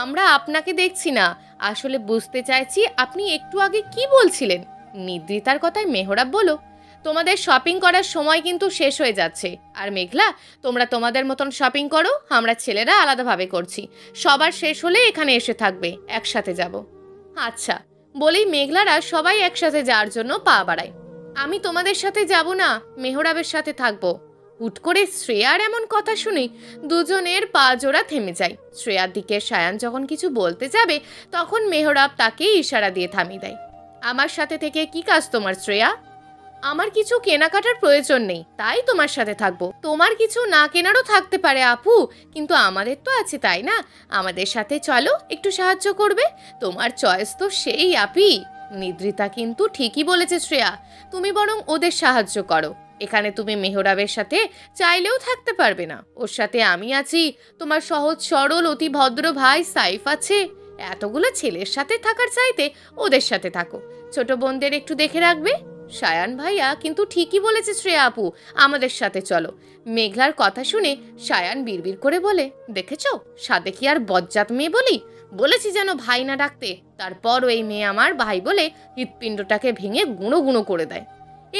আমরা আপনাকে দেখছি না, আসলে বুঝতে চাইছি আপনি একটু আগে কি বলছিলেন। নিদ্রিতার কথায় মেহরাব বলো, তোমাদের শপিং করার সময় কিন্তু শেষ হয়ে যাচ্ছে। আর মেঘলা, তোমরা তোমাদের মতন শপিং করো, আমরা ছেলেরা আলাদাভাবে করছি। সবার শেষ হলে এখানে এসে থাকবে, একসাথে যাব। আচ্ছা। বলেই মেঘলারা সবাই একসাথে যাওয়ার জন্য পা বাড়ায়। আমি তোমাদের সাথে যাব না, মেহরাবের সাথে থাকবো। হুট করে শ্রেয়ার এমন কথা শুনে দুজনের পা জোড়া থেমে যায়। শ্রেয়ার দিকে সায়ান যখন কিছু বলতে যাবে, তখন মেহরাব তাকে ইশারা দিয়ে থামিয়ে দেয়। আমার সাথে থেকে কি কাজ তোমার শ্রেয়া? আমার কিছু কেনাকাটার প্রয়োজন নেই, তাই তোমার সাথে থাকবো। তোমার কিছু না কেনারও থাকতে পারে আপু, কিন্তু আমাদের তো আছে, তাই না? আমাদের সাথে চলো, একটু সাহায্য করবে। তোমার চয়েস তো সেই আপি। নিদ্রিতা কিন্তু ঠিকই বলেছে শ্রেয়া, তুমি বরং ওদের সাহায্য করো। এখানে তুমি মেহরাবের সাথে চাইলেও থাকতে পারবে না। ওর সাথে আমি আছি, তোমার সহজ সরল অতি ভদ্র ভাই সাইফ আছে। এতগুলো ছেলের সাথে থাকার চাইতে ওদের সাথে থাকো। ছোট বোনদের একটু দেখে রাখবে। সায়ান ভাইয়া কিন্তু ঠিকই বলেছে শ্রেয়া আপু, আমাদের সাথে চলো। মেঘলার কথা শুনে সায়ান বিড়বিড় করে বলে, দেখেছো, সাদে কি আর বজ্জাত মেয়ে বলি? বলেছি যেন ভাই না ডাকতে, তারপর ওই মেয়ে আমার ভাই বলে হৃৎপিণ্ডটাকে ভেঙে গুঁড়ো গুঁড়ো করে দেয়।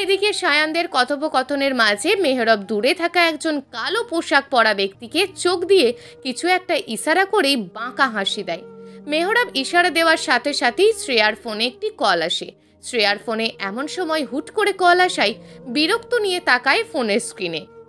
এদিকে সায়ানদের কথোপকথনের মাঝে মেহরাব দূরে থাকা একজন কালো পোশাক পরা ব্যক্তিকে চোখ দিয়ে কিছু একটা ইশারা করেই বাঁকা হাসি দেয়। মেহরাব ইশারা দেওয়ার সাথে সাথেই শ্রেয়ার ফোনে একটি কল আসে। শ্রেয়ার ফোনে এমন সময় হুট করে কল আসায় বিরক্ত নিয়ে তাকায় ফোনের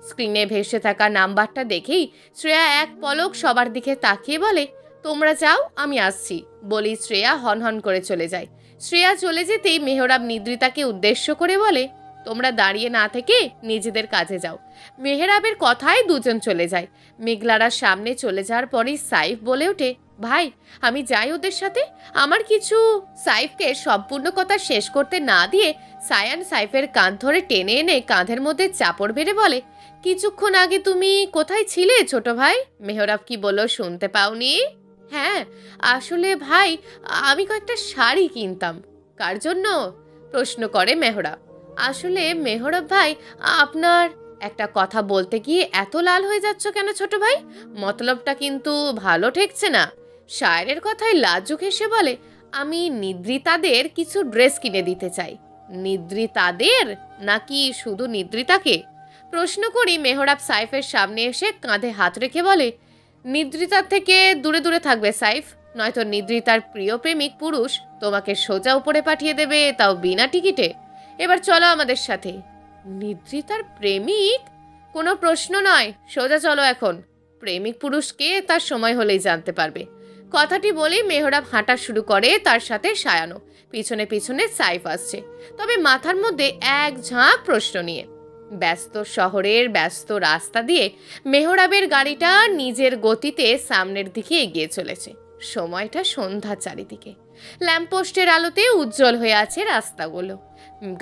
স্ক্রিনে ভেসে থাকা নাম্বারটা দেখেই শ্রেয়া এক পলক সবার দিকে তাকিয়ে বলে, তোমরা যাও, আমি আসছি। বলি শ্রেয়া হনহন করে চলে যায়। শ্রেয়া চলে যেতেই মেহরাব নিদ্রিতাকে উদ্দেশ্য করে বলে, তোমরা দাঁড়িয়ে না থেকে নিজেদের কাজে যাও। মেহরাবের কথায় দুজন চলে যায়। মেঘলারা সামনে চলে যাওয়ার পরই সাইফ বলে ওঠে, ভাই, আমি যাই ওদের সাথে। আমার কিছু। সাইফকে সম্পূর্ণ কথা শেষ করতে না দিয়ে সায়ান সাইফের কাঁধ ধরে টেনে এনে কাঁধের মধ্যে চাপড় বেড়ে বলে, কিছুক্ষণ আগে তুমি কোথায় ছিলে ছোট ভাই? মেহরাব কি বলল শুনতে পাওনি? হ্যাঁ, আসলে ভাই, আমি কয়েকটা শাড়ি কিনতাম। কার জন্য? প্রশ্ন করে মেহরাব। আসলে মেহরাব ভাই, আপনার একটা কথা বলতে গিয়ে এত লাল হয়ে যাচ্ছ কেন ছোট ভাই? মতলবটা কিন্তু ভালো ঠেকছে না। শায়রের কথায় লাজুক হেসে বলে, আমি নিদ্রিতাদের কিছু ড্রেস কিনে দিতে চাই। নিদ্রিতাদের নাকি শুধু নিদ্রিতাকে? প্রশ্ন করি মেহরাব সাইফের সামনে এসে কাঁধে হাত রেখে বলে, নিদ্রিতার থেকে দূরে দূরে থাকবে সাইফ, নয়তো নিদ্রিতার প্রিয় প্রেমিক পুরুষ তোমাকে সোজা উপরে পাঠিয়ে দেবে, তাও বিনা টিকিটে। এবার চলো আমাদের সাথে। নিদ্রিতার প্রেমিক? কোনো প্রশ্ন নয়, সোজা চলো এখন। প্রেমিক পুরুষকে তার সময় হলেই জানতে পারবে। কথাটি বলেই মেহরাব হাঁটা শুরু করে, তার সাথে সায়ানো। পিছনে পিছনে সাইফ আসছে, তবে মাথার মধ্যে এক ঝাঁক প্রশ্ন নিয়ে। ব্যস্ত শহরের ব্যস্ত রাস্তা দিয়ে মেহরাবের গাড়িটা নিজের গতিতে সামনের দিকে এগিয়ে চলেছে। সময়টা সন্ধ্যা চারিদিকে। ল্যাম্পপোস্টের আলোতে উজ্জ্বল হয়ে আছে রাস্তাগুলো।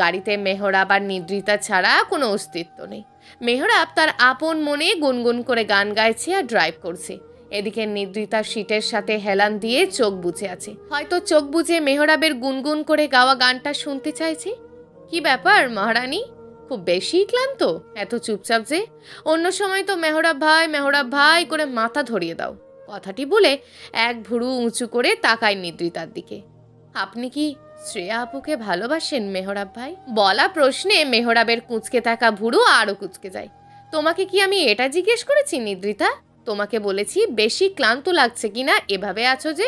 গাড়িতে মেহরাব আর নিদ্রিতা ছাড়া কোনো অস্তিত্ব নেই। মেহরাব তার আপন মনে গুনগুন করে গান গাইছে আর ড্রাইভ করছে। এদিকে নিদ্রিতা সিটের সাথে হেলান দিয়ে চোখ বুজে আছে, হয়তো চোখ বুজে মেহরাবের গুনগুন করে গাওয়া গানটা শুনতে চাইছে। কি ব্যাপার মহারানী, খুব বেশি ক্লান্ত? এত চুপচাপ যে? অন্য সময় তো মেহরাব ভাই করে মাথা ধরিয়ে দাও। কথাটি বলে এক ভুরু উঁচু করে তাকায় নিদ্রিতার দিকে। আপনি কি শ্রেয়া আপুকে ভালোবাসেন মেহরাব ভাই? বলা প্রশ্নে মেহরাবের কুঁচকে থাকা ভুরু আরো কুঁচকে যায়। তোমাকে কি আমি এটা জিজ্ঞেস করেছি নিদ্রিতা? তোমাকে বলেছি বেশি ক্লান্ত লাগছে কিনা এভাবে আছো যে,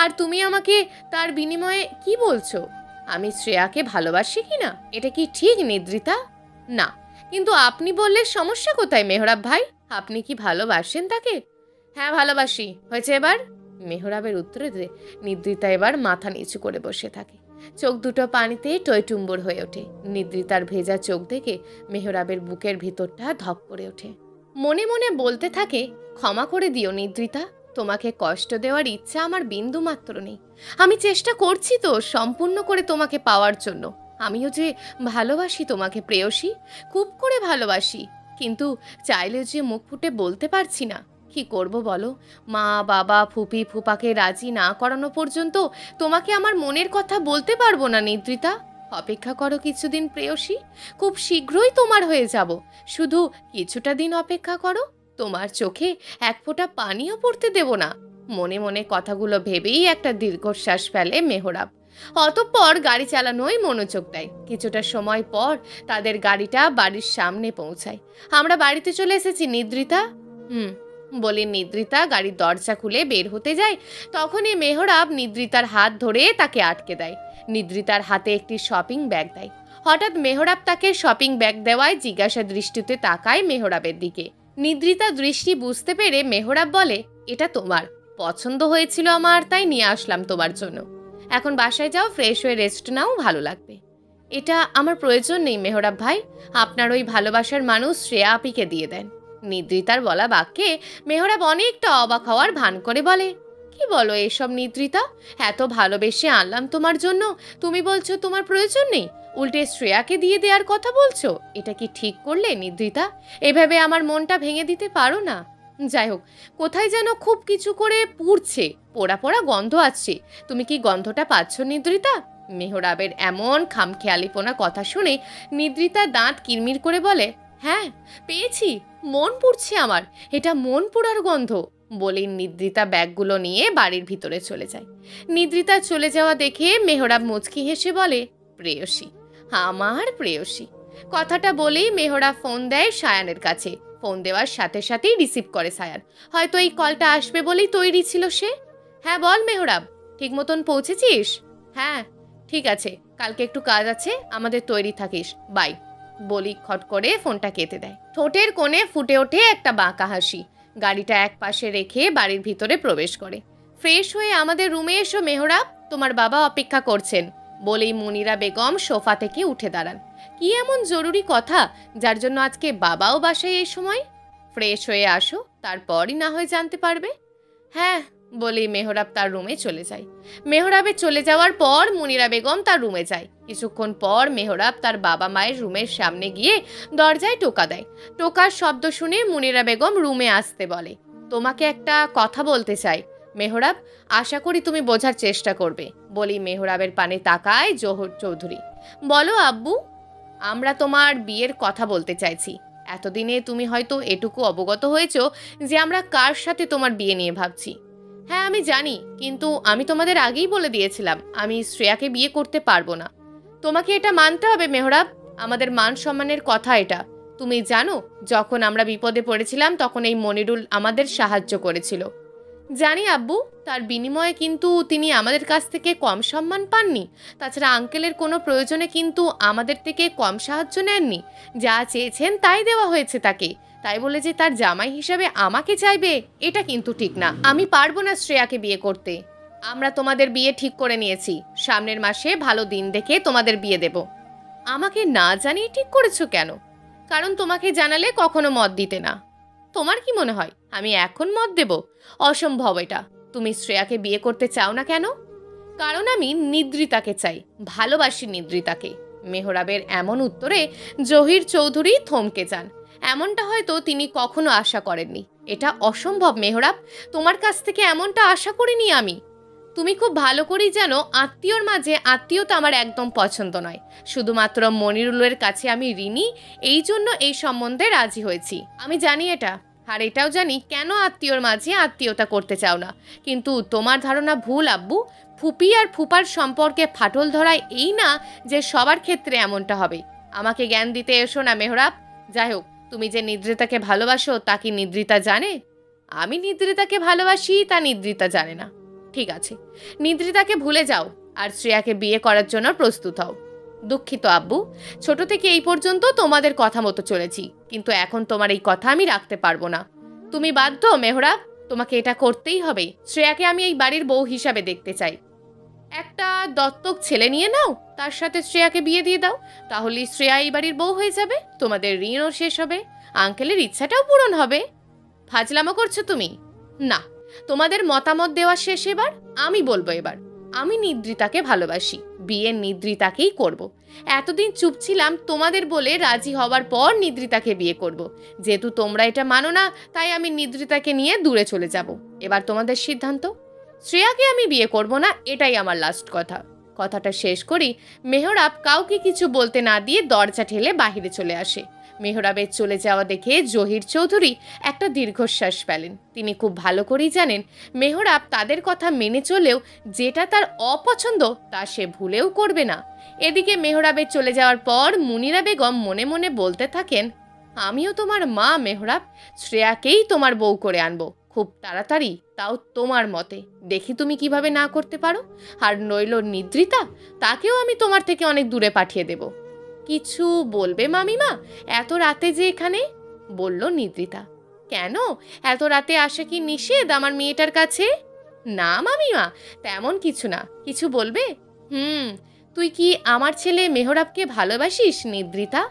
আর তুমি আমাকে তার বিনিময়ে কি বলছো? আমি শ্রেয়াকে ভালোবাসি কিনা, এটা কি ঠিক নিদ্রিতা? না, কিন্তু আপনি বললে সমস্যা কোথায় মেহরাব ভাই? আপনি কি ভালোবাসেন তাকে? হ্যাঁ ভালোবাসি। হয়েছে এবার? মেহরাবের উত্তরে নিদ্রিতা এবার মাথা নিচু করে বসে থাকে। চোখ দুটো পানিতে টইটুম্বুর হয়ে ওঠে। নিদ্রিতার ভেজা চোখ দেখে মেহরাবের বুকের ভিতরটা ধক করে ওঠে। মনে মনে বলতে থাকে, ক্ষমা করে দিও নিদ্রিতা, তোমাকে কষ্ট দেওয়ার ইচ্ছা আমার বিন্দু মাত্র নেই। আমি চেষ্টা করছি তো সম্পূর্ণ করে তোমাকে পাওয়ার জন্য। আমিও যে ভালোবাসি তোমাকে প্রেয়সী, খুব করে ভালোবাসি, কিন্তু চাইলে যে মুখ ফুটে বলতে পারছি না। কি করব বলো? মা বাবা ফুপি ফুপাকে রাজি না করানো পর্যন্ত তোমাকে আমার মনের কথা বলতে পারবো না নিদ্রিতা। অপেক্ষা করো কিছুদিন প্রেয়সী, খুব শীঘ্রই তোমার হয়ে যাব। শুধু কিছুটা দিন অপেক্ষা করো, তোমার চোখে এক ফোঁটা পানিও পড়তে দেব না। মনে মনে কথাগুলো ভেবেই একটা দীর্ঘশ্বাস ফেলে মেহরাব। অতঃপর গাড়ি চালানোই মনোযোগ দেয়। কিছুটা সময় পর তাদের গাড়িটা বাড়ির সামনে পৌঁছায়। আমরা বাড়িতে চলে এসেছি নিদ্রিতা। বলে নিদ্রিতা গাড়ির দরজা খুলে বের হতে যায়। তখনই মেহরাব নিদ্রিতার হাত ধরে তাকে আটকে দেয়। নিদ্রিতার হাতে একটি শপিং ব্যাগ দেয়। হঠাৎ মেহরাব তাকে শপিং ব্যাগ দেওয়ায় জিজ্ঞাসা দৃষ্টিতে তাকায় মেহরাবের দিকে। নিদ্রিতা দৃষ্টি বুঝতে পেরে মেহরাব বলে, এটা তোমার পছন্দ হয়েছিল আমার, তাই নিয়ে আসলাম তোমার জন্য। এখন বাসায় যাও, ফ্রেশ হয়ে রেস্ট নাও, ভালো লাগবে। এটা আমার প্রয়োজন নেই মেহরাব ভাই, আপনার ওই ভালোবাসার মানুষ শ্রেয়া আপিকে দিয়ে দেন। নিদ্রিতার বলা বাক্যে মেহরাব অনেকটা অবাক হওয়ার ভান করে বলে, কি বলো এসব নিদ্রিতা? এত ভালোবেসে আনলাম তোমার জন্য, তুমি বলছো তোমার প্রয়োজন নেই, উল্টে শ্রেয়াকে দিয়ে দেওয়ার কথা বলছো। এটা কি ঠিক করলে নিদ্রিতা? এভাবে আমার মনটা ভেঙে দিতে পারো না। যাই হোক, কোথায় যেন খুব কিছু করে পুড়ছে, পোড়া পোড়া গন্ধ আসছে। তুমি কি গন্ধটা পাচ্ছ নিদ্রিতা? মেহরাবের এমন খামখেয়ালিপনা কথা শুনে নিদ্রিতা দাঁত কিরমির করে বলে, হ্যাঁ পেয়েছি, মন পুড়ছে আমার, এটা মন পোড়ার গন্ধ। বলে নিদ্রিতা ব্যাগগুলো নিয়ে বাড়ির ভিতরে চলে যায়। নিদ্রিতা চলে যাওয়া দেখে মেহরাব মুচকি হেসে বলে, প্রেয়সী, আমার প্রেয়সী। কথাটা বলেই মেহরাব ফোন দেয় সায়ানের কাছে। ফোন দেওয়ার সাথে সাথেই রিসিভ করে সায়ান। হয়তো এই কলটা আসবে বলেই তৈরি ছিল সে। হ্যাঁ বল মেহরাব, ঠিক মতন পৌঁছেছিস? হ্যাঁ ঠিক আছে, কালকে একটু কাজ আছে, আমাদের তৈরি থাকিস, বাই। বলি খট করে ফোনটা কেটে দেয়। ঠোঁটের কোণে ফুটে ওঠে একটা বাঁকা হাসি। গাড়িটা এক পাশে রেখে বাড়ির ভিতরে প্রবেশ করে। ফ্রেশ হয়ে আমাদের রুমে এসো মেহরাব, তোমার বাবা অপেক্ষা করছেন। বলেই মুনিরা বেগম সোফা থেকে উঠে দাঁড়ান। কি এমন জরুরি কথা যার জন্য আজকে বাবাও বাসায় এই সময়? ফ্রেশ হয়ে আসো, তারপরই না হয় জানতে পারবে। হ্যাঁ বলেই মেহরাব তার রুমে চলে যায়। মেহরাবের চলে যাওয়ার পর মুনিরা বেগম তার রুমে যায়। কিছুক্ষণ পর মেহরাব তার বাবা মায়ের রুমের সামনে গিয়ে দরজায় টোকা দেয়। টোকার শব্দ শুনে মুনিরা বেগম রুমে আসতে বলে, তোমাকে একটা কথা বলতে চাই মেহরাব, আশা করি তুমি বোঝার চেষ্টা করবে। বলি মেহরাবের পানে তাকায় জোহর চৌধুরী। বলো আব্বু। আমরা তোমার বিয়ের কথা বলতে চাইছি। এতদিনে তুমি হয়তো এটুকু অবগত হয়েছো যে আমরা কার সাথে তোমার বিয়ে নিয়ে ভাবছি। হ্যাঁ আমি জানি, কিন্তু আমি তোমাদের আগেই বলে দিয়েছিলাম আমি শ্রেয়াকে বিয়ে করতে পারবো না। তোমাকে এটা মানতে হবে মেহরাব, আমাদের মান সম্মানের কথা এটা। তুমি জানো, যখন আমরা বিপদে পড়েছিলাম তখন এই মনিরুল আমাদের সাহায্য করেছিল। জানি আব্বু, তার বিনিময়ে কিন্তু তিনি আমাদের কাছ থেকে কম সম্মান পাননি। তাছাড়া আঙ্কেলের কোনো প্রয়োজনে কিন্তু আমাদের থেকে কম সাহায্য নেননি। যা চেয়েছেন তাই দেওয়া হয়েছে তাকে। তাই বলে যে তার জামাই হিসাবে আমাকে চাইবে, এটা কিন্তু ঠিক না। আমি পারবো না শ্রেয়াকে বিয়ে করতে। আমরা তোমাদের বিয়ে ঠিক করে নিয়েছি, সামনের মাসে ভালো দিন দেখে তোমাদের বিয়ে দেব। আমাকে না জানিয়ে ঠিক করেছো কেন? কারণ তোমাকে জানালে কখনো মত দিতে না। তোমার কি মনে হয় আমি এখন মত দেব? অসম্ভব এটা। তুমি শ্রেয়াকে বিয়ে করতে চাও না কেন? কারণ আমি নিদ্রিতাকে চাই, ভালোবাসি নিদ্রিতাকে। মেহরাবের এমন উত্তরে জহির চৌধুরী থমকে যান। এমনটা হয়তো তিনি কখনো আশা করেননি। এটা অসম্ভব মেহরাব, তোমার কাছ থেকে এমনটা আশা করিনি আমি। তুমি খুব ভালো করেই জানো আত্মীয়র মাঝে আত্মীয়তা আমার একদম পছন্দ নয়। শুধুমাত্র মনিরুলের কাছে আমি ঋণী, এই জন্য এই সম্বন্ধে রাজি হয়েছি। আমি জানি এটা, আর এটাও জানি কেন আত্মীয়র মাঝে আত্মীয়তা করতে চাও না। কিন্তু তোমার ধারণা ভুল আব্বু। ফুপি আর ফুপার সম্পর্কে ফাটল ধরায় এই না যে সবার ক্ষেত্রে এমনটা হবে। আমাকে জ্ঞান দিতে এসো না মেহরাব। যাই হোক, তুমি যে নিদ্রিতাকে ভালোবাসো তা কি নিদ্রিতা জানে? আমি নিদ্রিতাকে ভালোবাসি তা নিদ্রিতা জানে না। ঠিক আছে, নিদ্রিতাকে ভুলে যাও আর শ্রেয়াকে বিয়ে করার জন্য প্রস্তুত হও। দুঃখিত আব্বু, ছোট থেকে এই পর্যন্ত তোমাদের কথা মতো চলেছি, কিন্তু এখন তোমার এই কথা আমি রাখতে পারবো না। তুমি বাধ্য মেহরাব, তোমাকে এটা করতেই হবে। শ্রেয়াকে আমি এই বাড়ির বউ হিসাবে দেখতে চাই। একটা দত্তক ছেলে নিয়ে নাও, তার সাথে শ্রেয়াকে বিয়ে দিয়ে দাও। তাহলে শ্রেয়া এই বাড়ির বউ হয়ে যাবে, তোমাদের ঋণও শেষ হবে, আঙ্কেলের ইচ্ছাটাও পূরণ হবে। ফাজলামো করছো তুমি? না, তোমাদের মতামত দেওয়া শেষ। এবার আমি বলবো। এবার আমি নিদ্রিতাকে ভালোবাসি, বিয়ে নিদ্রিতাকেই করব। এতদিন চুপ ছিলাম, তোমাদের বলে রাজি হওয়ার পর নিদ্রিতাকে বিয়ে করব। যেহেতু তোমরা এটা মানো না, তাই আমি নিদ্রিতাকে নিয়ে দূরে চলে যাব। এবার তোমাদের সিদ্ধান্ত। শ্রেয়াকে আমি বিয়ে করব না, এটাই আমার লাস্ট কথা। কথাটা শেষ করি মেহরাব কাউকে কিছু বলতে না দিয়ে দরজা ঠেলে বাহিরে চলে আসে। মেহরাবের চলে যাওয়া দেখে জহির চৌধুরী একটা দীর্ঘশ্বাস ফেলেন। তিনি খুব ভালো করেই জানেন মেহরাব তাদের কথা মেনে চলেও যেটা তার অপছন্দ তা সে ভুলেও করবে না। এদিকে মেহরাবের চলে যাওয়ার পর মুনিরা বেগম মনে মনে বলতে থাকেন, আমিও তোমার মা মেহরাব, শ্রেয়াকেই তোমার বউ করে আনবো খুব তাড়াতাড়ি, তাও তোমার মতে। দেখি তুমি কিভাবে না করতে পারো। আর নইল নিদ্রিতা, তাকেও আমি তোমার থেকে অনেক দূরে পাঠিয়ে দেব। কিছু বলবে মামিমা? এত রাতে যে এখানে? বলল নিদ্রিতা। কেন, এত রাতে আসা কি নিষেধ আমার মেয়েটার কাছে? না মামিমা, তেমন কিছু না। কিছু বলবে? তুই কি আমার ছেলে মেহরাবকে ভালোবাসিস নিদ্রিতা?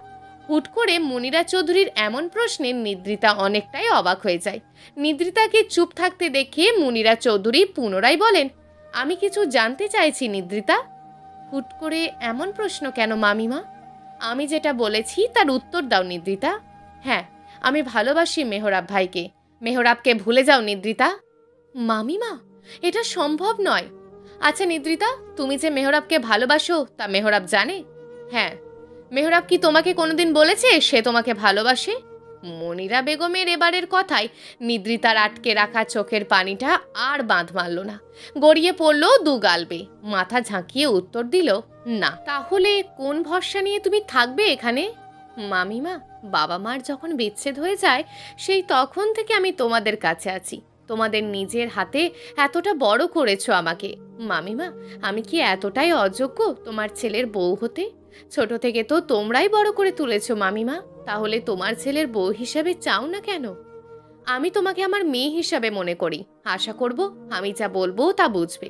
হুট করে মুনিরা চৌধুরীর এমন প্রশ্নে নিদ্রিতা অনেকটাই অবাক হয়ে যায়। নিদ্রিতাকে চুপ থাকতে দেখে মুনিরা চৌধুরী পুনরায় বলেন, আমি কিছু জানতে চাইছি নিদ্রিতা। হুট করে এমন প্রশ্ন কেন মামিমা? আমি যেটা বলেছি তার উত্তর দাও নিদ্রিতা। হ্যাঁ, আমি ভালোবাসি মেহরাব ভাইকে। মেহরাবকে ভুলে যাও নিদ্রিতা। মামিমা, এটা সম্ভব নয়। আচ্ছা নিদ্রিতা, তুমি যে মেহরাবকে ভালোবাসো তা মেহরাব জানে? হ্যাঁ। মেহরাব কি তোমাকে কোনোদিন বলেছে সে তোমাকে ভালোবাসে? মনিরা বেগমের এবারের কথায় নিদ্রিতার আটকে রাখা চোখের পানিটা আর বাঁধ মারল না, গড়িয়ে পড়ল দু গালবে। মাথা ঝাঁকিয়ে উত্তর দিল, না। তাহলে কোন ভরসা নিয়ে তুমি থাকবে এখানে? মামিমা, বাবা মার যখন বিচ্ছেদ হয়ে যায় সেই তখন থেকে আমি তোমাদের কাছে আছি। তোমাদের নিজের হাতে এতটা বড় করেছো আমাকে। মামিমা, আমি কি এতটাই অযোগ্য তোমার ছেলের বউ হতে? ছোট থেকে তো তোমরাই বড় করে তুলেছো মামিমা, তাহলে তোমার ছেলের বউ হিসাবে চাও না কেন? আমি তোমাকে আমার মেয়ে হিসাবে মনে করি। আশা করব আমি যা বলবো তা বুঝবে।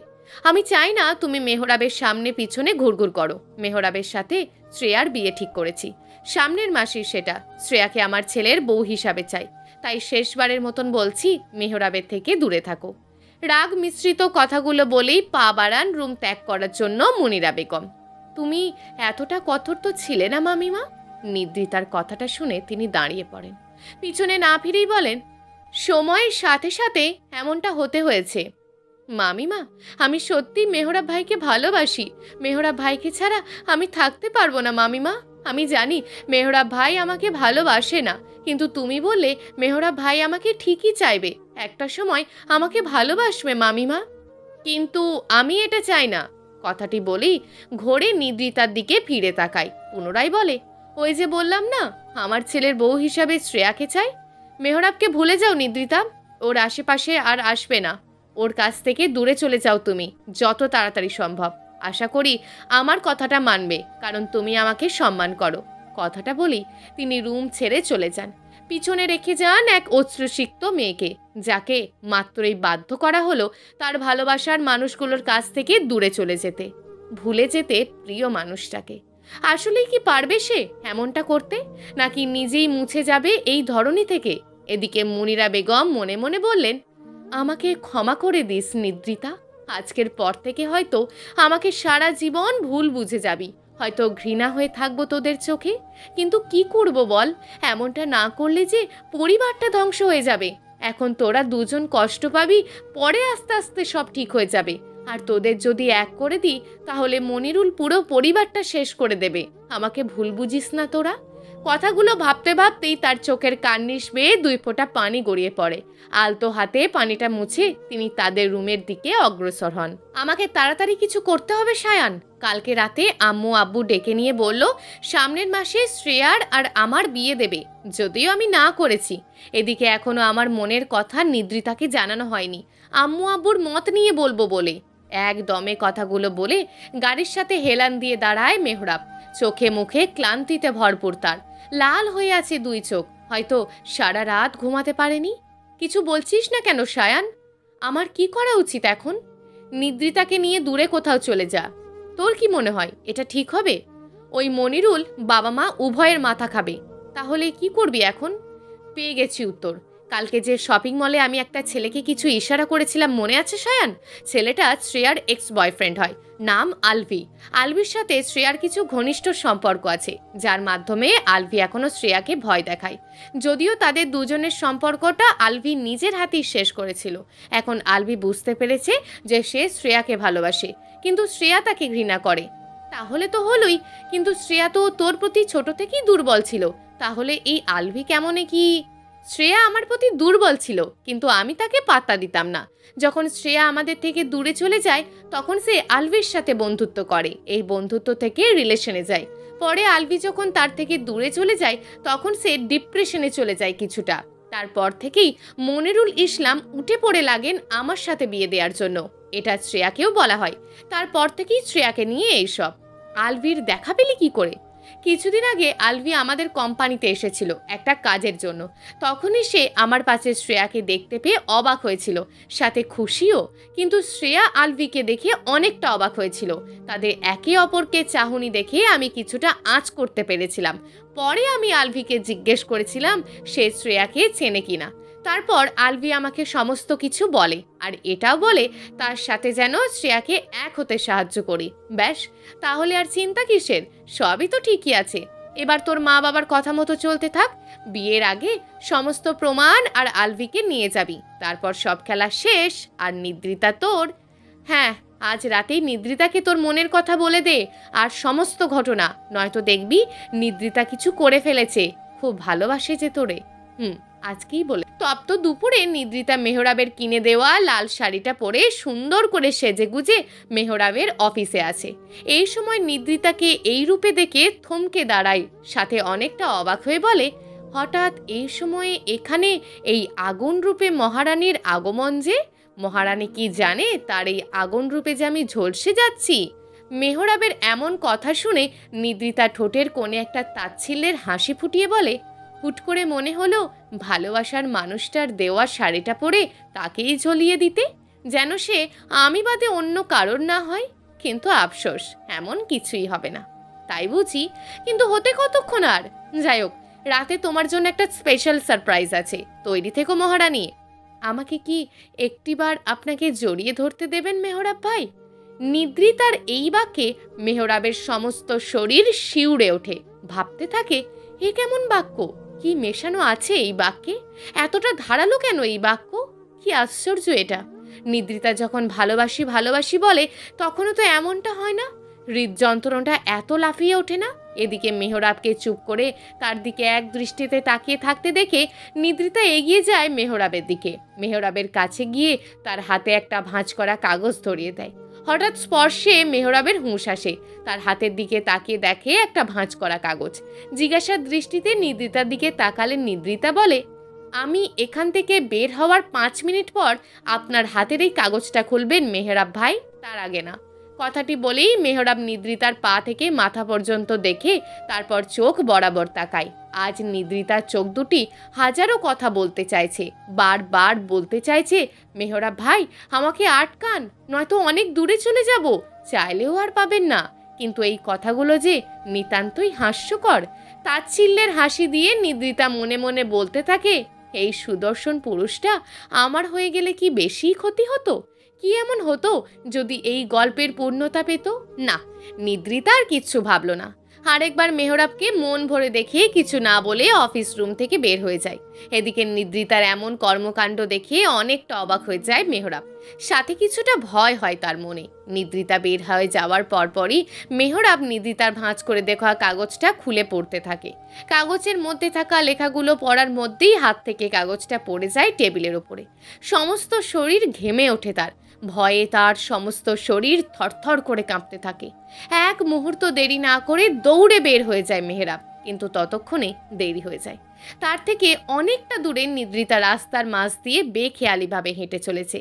আমি চাই না তুমি মেহরাবের সামনে পিছনে ঘুরঘুর করো। মেহরাবের সাথে শ্রেয়ার বিয়ে ঠিক করেছি, সামনের মাসেই সেটা। শ্রেয়াকে আমার ছেলের বউ হিসাবে চাই। তাই শেষবারের মতন বলছি, মেহরাবের থেকে দূরে থাকো। রাগ মিশ্রিত কথাগুলো বলেই পা বাড়ান রুম ত্যাগ করার জন্য মুনিরা বেগম। তুমি এতটা কঠোর তো ছিলে না মামিমা। নিদ্রিতার কথাটা শুনে তিনি দাঁড়িয়ে পড়েন, পিছনে না ফিরেই বলেন, সময়ের সাথে সাথে এমনটা হতে হয়েছে মামিমা। আমি সত্যি মেহরাব ভাইকে ভালোবাসি। মেহরাব ভাইকে ছাড়া আমি থাকতে পারবো না মামিমা। আমি জানি মেহরাব ভাই আমাকে ভালোবাসে না, কিন্তু তুমি বললে মেহরাব ভাই আমাকে ঠিকই চাইবে, একটা সময় আমাকে ভালোবাসবে মামিমা। কিন্তু আমি এটা চাই না। কথাটি বলেই ঘোরে নিদ্রিতার দিকে ফিরে তাকাই, পুনরায় বলে, ওই যে বললাম না, আমার ছেলের বউ হিসাবে শ্রেয়াকে চাই। মেহরাবকে ভুলে যাও নিদ্রিতা, ওর আশেপাশে আর আসবে না। ওর কাছ থেকে দূরে চলে যাও তুমি, যত তাড়াতাড়ি সম্ভব। আশা করি আমার কথাটা মানবে, কারণ তুমি আমাকে সম্মান করো। কথাটা বলি তিনি রুম ছেড়ে চলে যান। পিছনে রেখে যান এক অশ্রুসিক্ত মেয়েকে, যাকে মাত্রই বাধ্য করা হলো তার ভালোবাসার মানুষগুলোর কাছ থেকে দূরে চলে যেতে, ভুলে যেতে প্রিয় মানুষটাকে। আসলেই কি পারবে সে এমনটা করতে, নাকি নিজেই মুছে যাবে এই ধরনী থেকে? এদিকে মুনিরা বেগম মনে মনে বললেন, আমাকে ক্ষমা করে দিস নিদ্রিতা, আজকের পর থেকে হয়তো আমাকে সারা জীবন ভুল বুঝে যাবি, হয়তো ঘৃণা হয়ে থাকবো তোদের চোখে, কিন্তু কি করব বল, এমনটা না করলে যে পরিবারটা ধ্বংস হয়ে যাবে। এখন তোরা দুজন কষ্ট পাবি, পরে আস্তে আস্তে সব ঠিক হয়ে যাবে। আর তোদের যদি এক করে দিই, তাহলে মনিরুল পুরো পরিবারটা শেষ করে দেবে। আমাকে ভুল বুঝিস না তোরা। কথাগুলো ভাবতে ভাবতেই তার চোখের কার্নিশ বেয়ে 2 ফোঁটা পানি গড়িয়ে পড়ে। আলতো হাতে পানিটা মুছে তিনি তাদের রুমের দিকে অগ্রসর হন। আমাকে তাড়াতাড়ি কিছু করতে হবে সায়ান। কালকে রাতে আম্মু আব্বু ডেকে নিয়ে বলল সামনের মাসে শ্রেয়ার আর আমার বিয়ে দেবে, যদিও আমি না করেছি। এদিকে এখনো আমার মনের কথা নিদ্রিতাকে জানানো হয়নি, আম্মু আব্বুর মত নিয়ে বলবো বলে। একদমে কথাগুলো বলে গাড়ির সাথে হেলান দিয়ে দাঁড়ায় মেহরাব। চোখে মুখে ক্লান্তিতে ভরপুর, তার লাল হয়ে আছে 2 চোখ, হয়তো সারা রাত ঘুমাতে পারেনি। কিছু বলছিস না কেন সায়ান? আমার কি করা উচিত এখন? নিদ্রিতাকে নিয়ে দূরে কোথাও চলে যা। তোর কি মনে হয় এটা ঠিক হবে? ওই মনিরুল বাবা মা উভয়ের মাথা খাবে। তাহলে কি করবি এখন? পেয়ে গেছি উত্তর। কালকে যে শপিং মলে আমি একটা ছেলেকে কিছু ইশারা করেছিলাম, মনে আছে সায়ান? ছেলেটা শ্রেয়ার এক্স বয়ফ্রেন্ড হয়, নাম আলভি। আলভির সাথে শ্রেয়ার কিছু ঘনিষ্ঠ সম্পর্ক আছে, যার মাধ্যমে আলভি এখনো শ্রেয়াকে ভয় দেখায়। যদিও তাদের দুজনের সম্পর্কটা আলভি নিজের হাতেই শেষ করেছিল। এখন আলভি বুঝতে পেরেছে যে সে শ্রেয়াকে ভালোবাসে, কিন্তু শ্রেয়া তাকে ঘৃণা করে। তাহলে তো হলোই, কিন্তু শ্রেয়া তো তোর প্রতি ছোট থেকেই দুর্বল ছিল। তাহলে এই আলভি কেমনে কি? শ্রেয়া আমার প্রতি দুর্বল ছিল, কিন্তু আমি তাকে পাত্তা দিতাম না। যখন শ্রেয়া আমাদের থেকে দূরে চলে যায়, তখন সে আলভির সাথে বন্ধুত্ব করে, এই বন্ধুত্ব থেকে রিলেশনে যায়। পরে আলভি যখন তার থেকে দূরে চলে যায়, তখন সে ডিপ্রেশনে চলে যায় কিছুটা। তারপর থেকেই মনিরুল ইসলাম উঠে পড়ে লাগেন আমার সাথে বিয়ে দেওয়ার জন্য। এটা শ্রেয়াকেও বলা হয়। তারপর থেকেই শ্রেয়াকে নিয়ে এইসব। আলভির দেখা পেলি কি করে? কিছুদিন আগে আলভি আমাদের কোম্পানিতে এসেছিল একটা কাজের জন্য। তখনই সে আমার পাশে শ্রেয়াকে দেখতে পেয়ে অবাক হয়েছিল, সাথে খুশিও। কিন্তু শ্রেয়া আলভিকে দেখে অনেকটা অবাক হয়েছিল। তাদের একে অপরকে চাহনি দেখে আমি কিছুটা আঁচ করতে পেরেছিলাম। পরে আমি আলভিকে জিজ্ঞেস করেছিলাম সে শ্রেয়াকে চেনে কিনা। তারপর আলভি আমাকে সমস্ত কিছু বলে, আর এটাও বলে তার সাথে যেন শ্রেয়াকে এক হতে সাহায্য করি। ব্যাস, তাহলে আর চিন্তা কিসের? সবই তো ঠিকই আছে। এবার তোর মা বাবার কথা মতো চলতে থাক। বিয়ের আগে সমস্ত প্রমাণ আর আলভিকে নিয়ে যাবি, তারপর সব খেলা শেষ। আর নিদ্রিতা তোর, হ্যাঁ, আজ রাতেই নিদ্রিতাকে তোর মনের কথা বলে দে, আর সমস্ত ঘটনা। নয়তো দেখবি নিদ্রিতা কিছু করে ফেলেছে, খুব ভালোবাসে যে তোরে। আজকেই বলে। তপ্ত দুপুরে নিদ্রিতা মেহরাবের কিনে দেওয়া লাল শাড়িটা পরে সুন্দর করে সেজে গুজে মেহরাবের অফিসে আছে। এই সময় নিদ্রিতাকে এই রূপে দেখে থমকে দাঁড়ায়, সাথে অনেকটা অবাক হয়ে বলে, হঠাৎ এই সময়ে এখানে এই আগুন রূপে মহারানীর আগমন যে? মহারানী কি জানে তার এই আগুন রূপে যে আমি ঝলসে যাচ্ছি? মেহরাবের এমন কথা শুনে নিদ্রিতা ঠোঁটের কোণে একটা তাচ্ছিল্যের হাসি ফুটিয়ে বলে, হুট করে মনে হলো ভালোবাসার মানুষটার দেওয়া শাড়িটা পরে তাকেই ঝলিয়ে দিতে, যেন সে আমি বাদে অন্য কারোর না হয়। কিন্তু আফসোস, এমন কিছুই হবে না। তাই বুঝি? কিন্তু হতে কতক্ষণ আর? যাই হোক, রাতে তোমার জন্য একটা স্পেশাল সারপ্রাইজ আছে, তৈরি থেকো মহারানী। আমাকে কি একটিবার আপনাকে জড়িয়ে ধরতে দেবেন মেহরাব ভাই? নিদ্রিতার এই বাক্যে মেহরাবের সমস্ত শরীর শিউরে ওঠে। ভাবতে থাকে, এ কেমন বাক্য? কি মেশানো আছে এই বাক্যে? এতটা ধারালো কেন এই বাক্য? কি আশ্চর্য এটা! নিদ্রিতা যখন ভালোবাসি ভালোবাসি বলে, তখনও তো এমনটা হয় না। হৃদযন্ত্রণাটা এত লাফিয়ে ওঠে না। এদিকে মেহরাবকে চুপ করে তার দিকে এক দৃষ্টিতে তাকিয়ে থাকতে দেখে নিদ্রিতা এগিয়ে যায় মেহরাবের দিকে। মেহরাবের কাছে গিয়ে তার হাতে একটা ভাঁজ করা কাগজ ধরিয়ে দেয়। হঠাৎ স্পর্শে মেহরাবের হুঁশ আসে। তার হাতের দিকে তাকিয়ে দেখে একটা ভাঁজ করা কাগজ। জিজ্ঞাসার দৃষ্টিতে নিদ্রিতার দিকে তাকালে নিদ্রিতা বলে, আমি এখান থেকে বের হওয়ার 5 মিনিট পর আপনার হাতের এই কাগজটা খুলবেন মেহরাব ভাই, তার আগে না। কথাটি বলেই মেহরাব নিদ্রিতার পা থেকে মাথা পর্যন্ত দেখে তারপর চোখ বরাবর তাকায়। আজ নিদ্রিতার চোখ দুটি হাজারো কথা বলতে চাইছে, বারবার বলতে চাইছে, মেহরাব ভাই আমাকে আটকান, নয়তো অনেক দূরে চলে যাব, চাইলেও আর পাবেন না। কিন্তু এই কথাগুলো যে নিতান্তই হাস্যকর। তাচ্ছিল্যের হাসি দিয়ে নিদ্রিতা মনে মনে বলতে থাকে, এই সুদর্শন পুরুষটা আমার হয়ে গেলে কি বেশি ক্ষতি হতো? কি এমন হতো যদি এই গল্পের পূর্ণতা পেত? না, নিদ্রিতা আর কিচ্ছু ভাবল না। আরেকবার মেহরাবকে মন ভরে দেখে কিছু না বলে অফিস রুম থেকে বের হয়ে যায়। এদিকে নিদ্রিতার এমন কর্মকাণ্ড দেখে অনেকটা অবাক হয়ে যায় মেহরাব, সাথে কিছুটা ভয় হয় তার মনে। নিদ্রিতা বের হয়ে যাওয়ার পরপরই মেহরাব নিদ্রিতার ভাঁজ করে দেখা কাগজটা খুলে পড়তে থাকে। কাগজের মধ্যে থাকা লেখাগুলো পড়ার মধ্যেই হাত থেকে কাগজটা পড়ে যায় টেবিলের ওপরে। সমস্ত শরীর ঘেমে ওঠে তার, ভয়ে তার সমস্ত শরীর থরথর করে কাঁপতে থাকে। এক মুহূর্ত দেরি না করে দৌড়ে বের হয়ে যায় মেহরাব, কিন্তু ততক্ষণে দেরি হয়ে যায়। তার থেকে অনেকটা দূরে নিদ্রিতা রাস্তার মাঝ দিয়ে বেখেয়ালিভাবে হেঁটে চলেছে।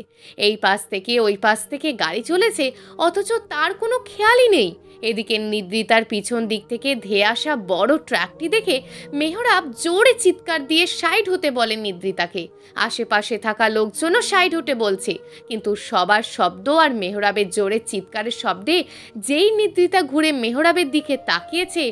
এই পাশ থেকে ওই পাশ থেকে গাড়ি চলেছে, অথচ তার কোনো খেয়ালই নেই। এদিকে নিদ্রিতার পিছন দিক থেকে ধেয়ে আসা বড় ট্রাকটি দেখে মেহরাব জোরে চিৎকার দিয়ে সাইড হতে বলে নিদ্রিতাকে। আশেপাশে থাকা লোকজনও সাইড হতে বলছে, কিন্তু সবার শব্দ আর মেহরাবের জোরে চিৎকারের শব্দে যেই নিদ্রিতা ঘুরে মেহরাবের দিকে তাকিয়েছে,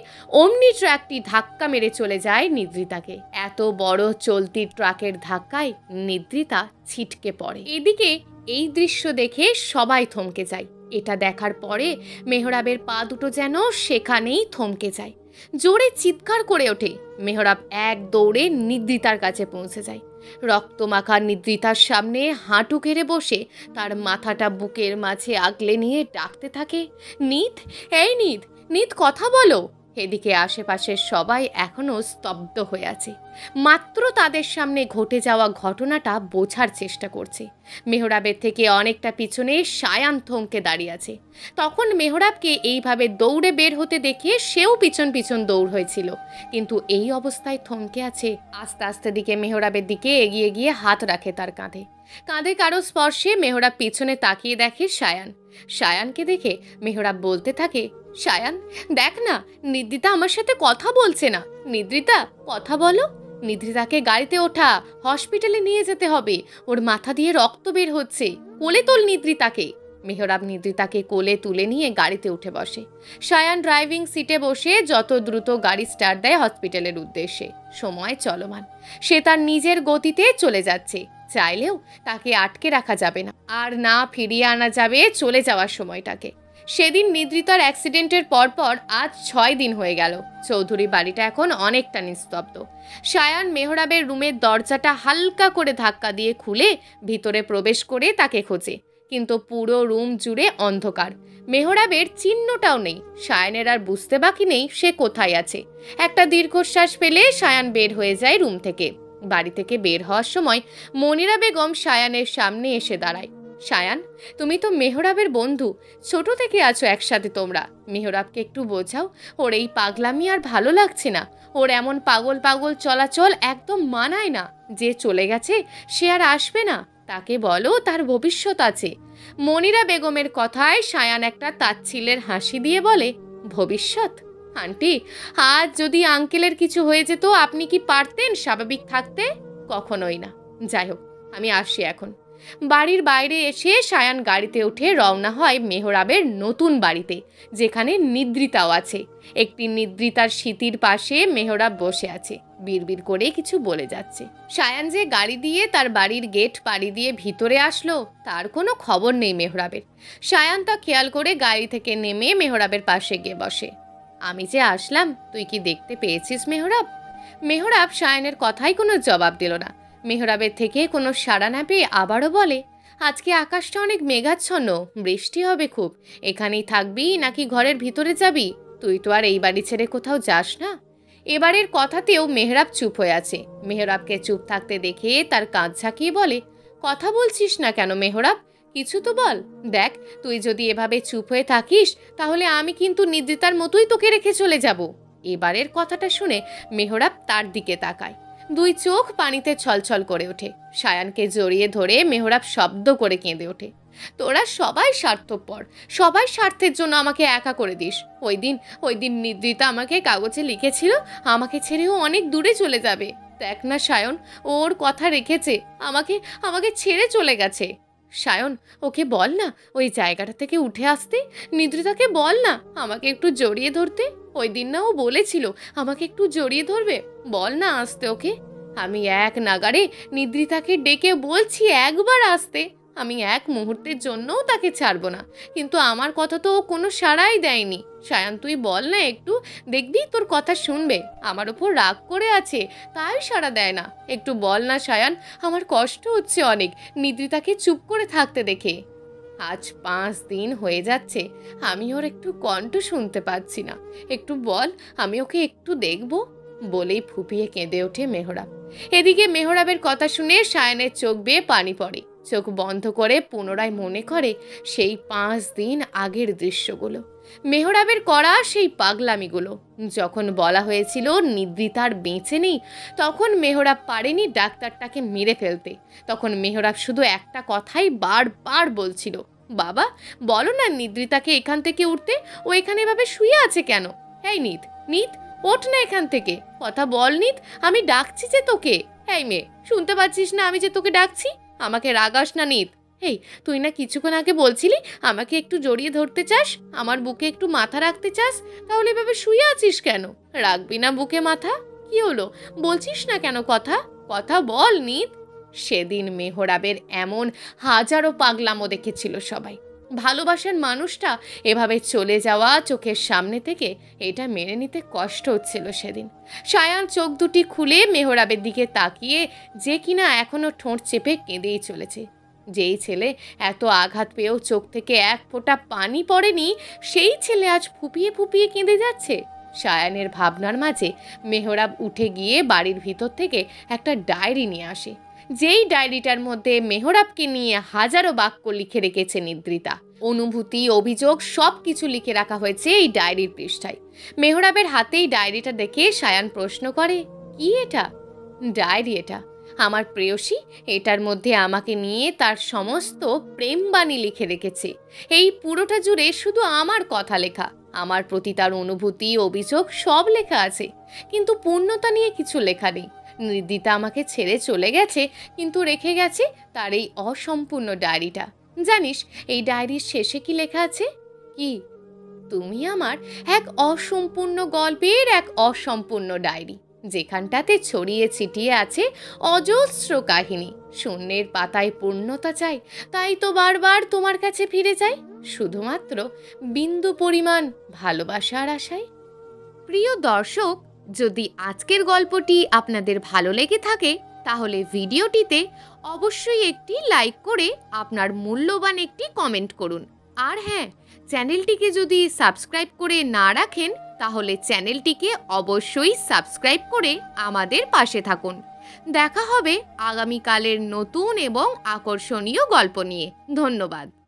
অমনি ট্রাকটি ধাক্কা মেরে চলে যায় নিদ্রিতাকে। এত বড় চলতি ট্রাকের ধাক্কায় নিদ্রিতা ছিটকে পড়ে। এদিকে এই দৃশ্য দেখে সবাই থমকে যায়। এটা দেখার পরে মেহরাবের পা দুটো যেন সেখানেই থমকে যায়। জোরে চিৎকার করে ওঠে। মেহরাব এক দৌড়ে নিদ্রিতার কাছে পৌঁছে যায়। রক্তমাখা নিদ্রিতার সামনে হাঁটু কেড়ে বসে তার মাথাটা বুকের মাঝে আগলে নিয়ে ডাকতে থাকে, নিদ, এই নিদ, নিদ কথা বলো। এদিকে আশেপাশের সবাই এখনো স্তব্ধ হয়ে আছে, মাত্র তাদের সামনে ঘটে যাওয়া ঘটনাটা বোঝার চেষ্টা করছে। মেহরাবের থেকে অনেকটা পিছনে সায়ান থমকে দাঁড়িয়ে আছে। তখন মেহরাবকে এইভাবে দৌড়ে বের হতে দেখে সেও পিছন পিছন দৌড় হয়েছিল, কিন্তু এই অবস্থায় থমকে আছে। আস্তে আস্তে দিকে মেহরাবের দিকে এগিয়ে গিয়ে হাত রাখে তার কাঁধে। কাঁধে কারো স্পর্শে মেহরাব পিছনে তাকিয়ে দেখে সায়ান। সায়ানকে দেখে মেহরাব বলতে থাকে, সায়ান দেখ না, নিদ্রিতা আমার সাথে কথা বলছে না। নিদ্রিতা কথা বলো। নিদ্রিতাকে গাড়িতে ওঠা, হসপিটালে নিয়ে যেতে হবে, ওর মাথা দিয়ে রক্ত বের হচ্ছে, কোলে তোল নিদ্রিতাকে। মেহরাব নিদ্রিতাকে কোলে তুলে নিয়ে গাড়িতে উঠে বসে। সায়ান ড্রাইভিং সিটে বসে যত দ্রুত গাড়ি স্টার্ট দেয় হসপিটালের উদ্দেশ্যে। সময় চলমান, সে তার নিজের গতিতে চলে যাচ্ছে। চাইলেও তাকে আটকে রাখা যাবে না, আর না ফিরিয়ে আনা যাবে চলে যাওয়ার সময়টাকে। সেদিন নিদ্রিতার অ্যাক্সিডেন্টের পরপর আজ 6 দিন হয়ে গেল। চৌধুরী বাড়িটা এখন অনেকটা নিস্তব্ধ। সায়ান মেহরাবের রুমের দরজাটা হালকা করে ধাক্কা দিয়ে খুলে ভিতরে প্রবেশ করে তাকে খোঁজে, কিন্তু পুরো রুম জুড়ে অন্ধকার। মেহরাবের চিহ্নটাও নেই। সায়ানের আর বুঝতে বাকি নেই সে কোথায় আছে। একটা দীর্ঘশ্বাস ফেলে সায়ান বের হয়ে যায় রুম থেকে। বাড়ি থেকে বের হওয়ার সময় মনিরা বেগম সায়ানের সামনে এসে দাঁড়ায়। সায়ান, তুমি তো মেহরাবের বন্ধু, ছোট থেকে আছো একসাথে তোমরা। মেহরাবকে একটু বোঝাও, ওর এই পাগলামি আর ভালো লাগছে না। ওর এমন পাগল পাগল চলাচল একদম মানায় না। যে চলে গেছে সে আর আসবে না, তাকে বলো তার ভবিষ্যৎ আছে। মনিরা বেগমের কথায় সায়ান একটা তাচ্ছিল্যের হাসি দিয়ে বলে, ভবিষ্যৎ? আন্টি, আজ যদি আঙ্কেলের কিছু হয়ে যেত আপনি কি পারতেন স্বাভাবিক থাকতে? কখনোই না। যাই হোক, আমি আসি এখন। বাড়ির বাইরে এসে সায়ান গাড়িতে উঠে রওনা হয় মেহরাবের নতুন বাড়িতে, যেখানে নিদ্রিতাও আছে। একটি নিদ্রিতার স্মৃতির পাশে মেহরাব বসে আছে, বিড়বিড় করে কিছু বলে যাচ্ছে। সায়ান যে গাড়ি দিয়ে তার বাড়ির গেট পাড়ি দিয়ে ভিতরে আসলো তার কোনো খবর নেই মেহরাবের। সায়ান তা খেয়াল করে গাড়ি থেকে নেমে মেহরাবের পাশে গিয়ে বসে। আমি যে আসলাম তুই কি দেখতে পেয়েছিস মেহরাব? মেহরাব সায়ানের কথাই কোনো জবাব দিল না। মেহরাবের থেকে কোনো সাড়া না পেয়ে আবারও বলে, আজকে আকাশটা অনেক মেঘাচ্ছন্ন, বৃষ্টি হবে খুব। এখানেই থাকবি নাকি ঘরের ভিতরে যাবি? তুই তো আর এই বাড়ি ছেড়ে কোথাও যাস না। এবারের কথাতেও মেহরাব চুপ হয়ে আছে। মেহরাবকে চুপ থাকতে দেখে তার কাঁধ ঝাঁকিয়ে বলে, কথা বলছিস না কেন মেহরাব? কিছু তো বল। দেখ, তুই যদি এভাবে চুপ হয়ে থাকিস তাহলে আমি কিন্তু নিদ্রিতার মতোই তোকে রেখে চলে যাব। এবারের কথাটা শুনে মেহরাব তার দিকে তাকায়। দুই চোখ পানিতে ছলছল করে ওঠে। সায়ানকে জড়িয়ে ধরে মেহরাব শব্দ করে কেঁদে ওঠে। তোরা সবাই স্বার্থপর, সবাই স্বার্থের জন্য আমাকে একা করে দিস। ওই দিন নিদ্রিতা আমাকে কাগজে লিখেছিল আমাকে ছেড়েও অনেক দূরে চলে যাবে। দেখ না সায়ন, ওর কথা রেখেছে, আমাকে আমাকে ছেড়ে চলে গেছে। সায়ন, ওকে বল না ওই জায়গাটা থেকে উঠে আসতে। নিদ্রিতাকে বল না আমাকে একটু জড়িয়ে ধরতে। ওই দিন না ও বলেছিল আমাকে একটু জড়িয়ে ধরবে। বল না আসতে ওকে। আমি এক নাগাড়ে নিদ্রিতাকে ডেকে বলছি একবার আসতে। আমি এক মুহূর্তের জন্যও তাকে ছাড়বো না, কিন্তু আমার কথা তো ও কোনো সাড়াই দেয়নি। সায়ান, তুই বল না একটু, দেখবি তোর কথা শুনবে। আমার ওপর রাগ করে আছে, তাই সাড়া দেয় না। একটু বল না সায়ান, আমার কষ্ট হচ্ছে অনেক নিদ্রিতাকে চুপ করে থাকতে দেখে। আজ 5 দিন হয়ে যাচ্ছে আমি ওর একটু কণ্ঠ শুনতে পাচ্ছি না। একটু বল, আমি ওকে একটু দেখব। বলেই ফুপিয়ে কেঁদে ওঠে মেহরাব। এদিকে মেহরাবের কথা শুনে সায়ানের চোখ বেয়ে পানি পড়ে। চোখ বন্ধ করে পুনরায় মনে করে সেই 5 দিন আগের দৃশ্যগুলো, মেহরাবের করা সেই পাগলামিগুলো। যখন বলা হয়েছিল নিদ্রিতার বেঁচে নেই, তখন মেহরাব পারেনি ডাক্তারটাকে মেরে ফেলতে। তখন মেহরাব শুধু একটা কথাই বারবার বলছিল, বাবা বলো না নিদ্রিতাকে এখান থেকে উঠতে। ও এখানে এভাবে শুয়ে আছে কেন? এই নিত, নিত, ওঠ না এখান থেকে, কথা বল নিত, আমি ডাকছি যে তোকে। এই মেয়ে, শুনতে পাচ্ছিস না আমি যে তোকে ডাকছি? আমাকে রাগাস না নিত। এই, তুই না কিছুক্ষণ আগে বলছিলি আমাকে একটু জড়িয়ে ধরতে চাস, আমার বুকে একটু মাথা রাখতে চাস, তাহলে এভাবে শুয়ে আছিস কেন? রাখবি না বুকে মাথা? কি হলো, বলছিস না কেন কথা? কথা বল নিত। সেদিন মেহরাবের এমন হাজারো পাগলামো দেখেছিল সবাই। ভালোবাসার মানুষটা এভাবে চলে যাওয়া চোখের সামনে থেকে, এটা মেনে নিতে কষ্ট হচ্ছিল সেদিন। সায়ান চোখ দুটি খুলে মেহরাবের দিকে তাকিয়ে, যে কিনা এখনো ঠোঁট চেপে কেঁদেই চলেছে। যেই ছেলে এত আঘাত পেয়েও চোখ থেকে এক ফোঁটা পানি পড়েনি, সেই ছেলে আজ ফুপিয়ে ফুপিয়ে কেঁদে যাচ্ছে। সায়ানের ভাবনার মাঝে মেহরাব উঠে গিয়ে বাড়ির ভিতর থেকে একটা ডায়েরি নিয়ে আসে। যেই ডায়েরিটার মধ্যে মেহরাবকে নিয়ে হাজারো বাক্য লিখে রেখেছে নিদ্রিতা। অনুভূতি, অভিযোগ সব কিছু লিখে রাখা হয়েছে এই ডায়েরির পৃষ্ঠায়। মেহরাবের হাতেই ডায়েরিটা দেখে সায়ান প্রশ্ন করে, কি এটা? ডায়েরি এটা আমার প্রেয়সী, এটার মধ্যে আমাকে নিয়ে তার সমস্ত প্রেমবাণী লিখে রেখেছে। এই পুরোটা জুড়ে শুধু আমার কথা লেখা, আমার প্রতি তার অনুভূতি, অভিযোগ সব লেখা আছে, কিন্তু পূর্ণতা নিয়ে কিছু লেখা নেই। নিদ্রিতা আমাকে ছেড়ে চলে গেছে, কিন্তু রেখে গেছে তার এই অসম্পূর্ণ ডায়েরিটা। জানিস এই ডায়েরির শেষে কি লেখা আছে? কি? তুমি আমার এক অসম্পূর্ণ গল্পের এক অসম্পূর্ণ ডায়েরি, যেখানটাতে ছড়িয়ে ছিটিয়ে আছে অজস্র কাহিনী। শূন্যের পাতায় পূর্ণতা চাই, তাই তো বারবার তোমার কাছে ফিরে যাই, শুধুমাত্র বিন্দু পরিমাণ ভালোবাসার আশায়। প্রিয় দর্শক, যদি আজকের গল্পটি আপনাদের ভালো লেগে থাকে তাহলে ভিডিওটিতে অবশ্যই একটি লাইক করে আপনার মূল্যবান একটি কমেন্ট করুন। আর হ্যাঁ, চ্যানেলটিকে যদি সাবস্ক্রাইব করে না রাখেন তাহলে চ্যানেলটিকে অবশ্যই সাবস্ক্রাইব করে আমাদের পাশে থাকুন। দেখা হবে আগামীকালের নতুন এবং আকর্ষণীয় গল্প নিয়ে। ধন্যবাদ।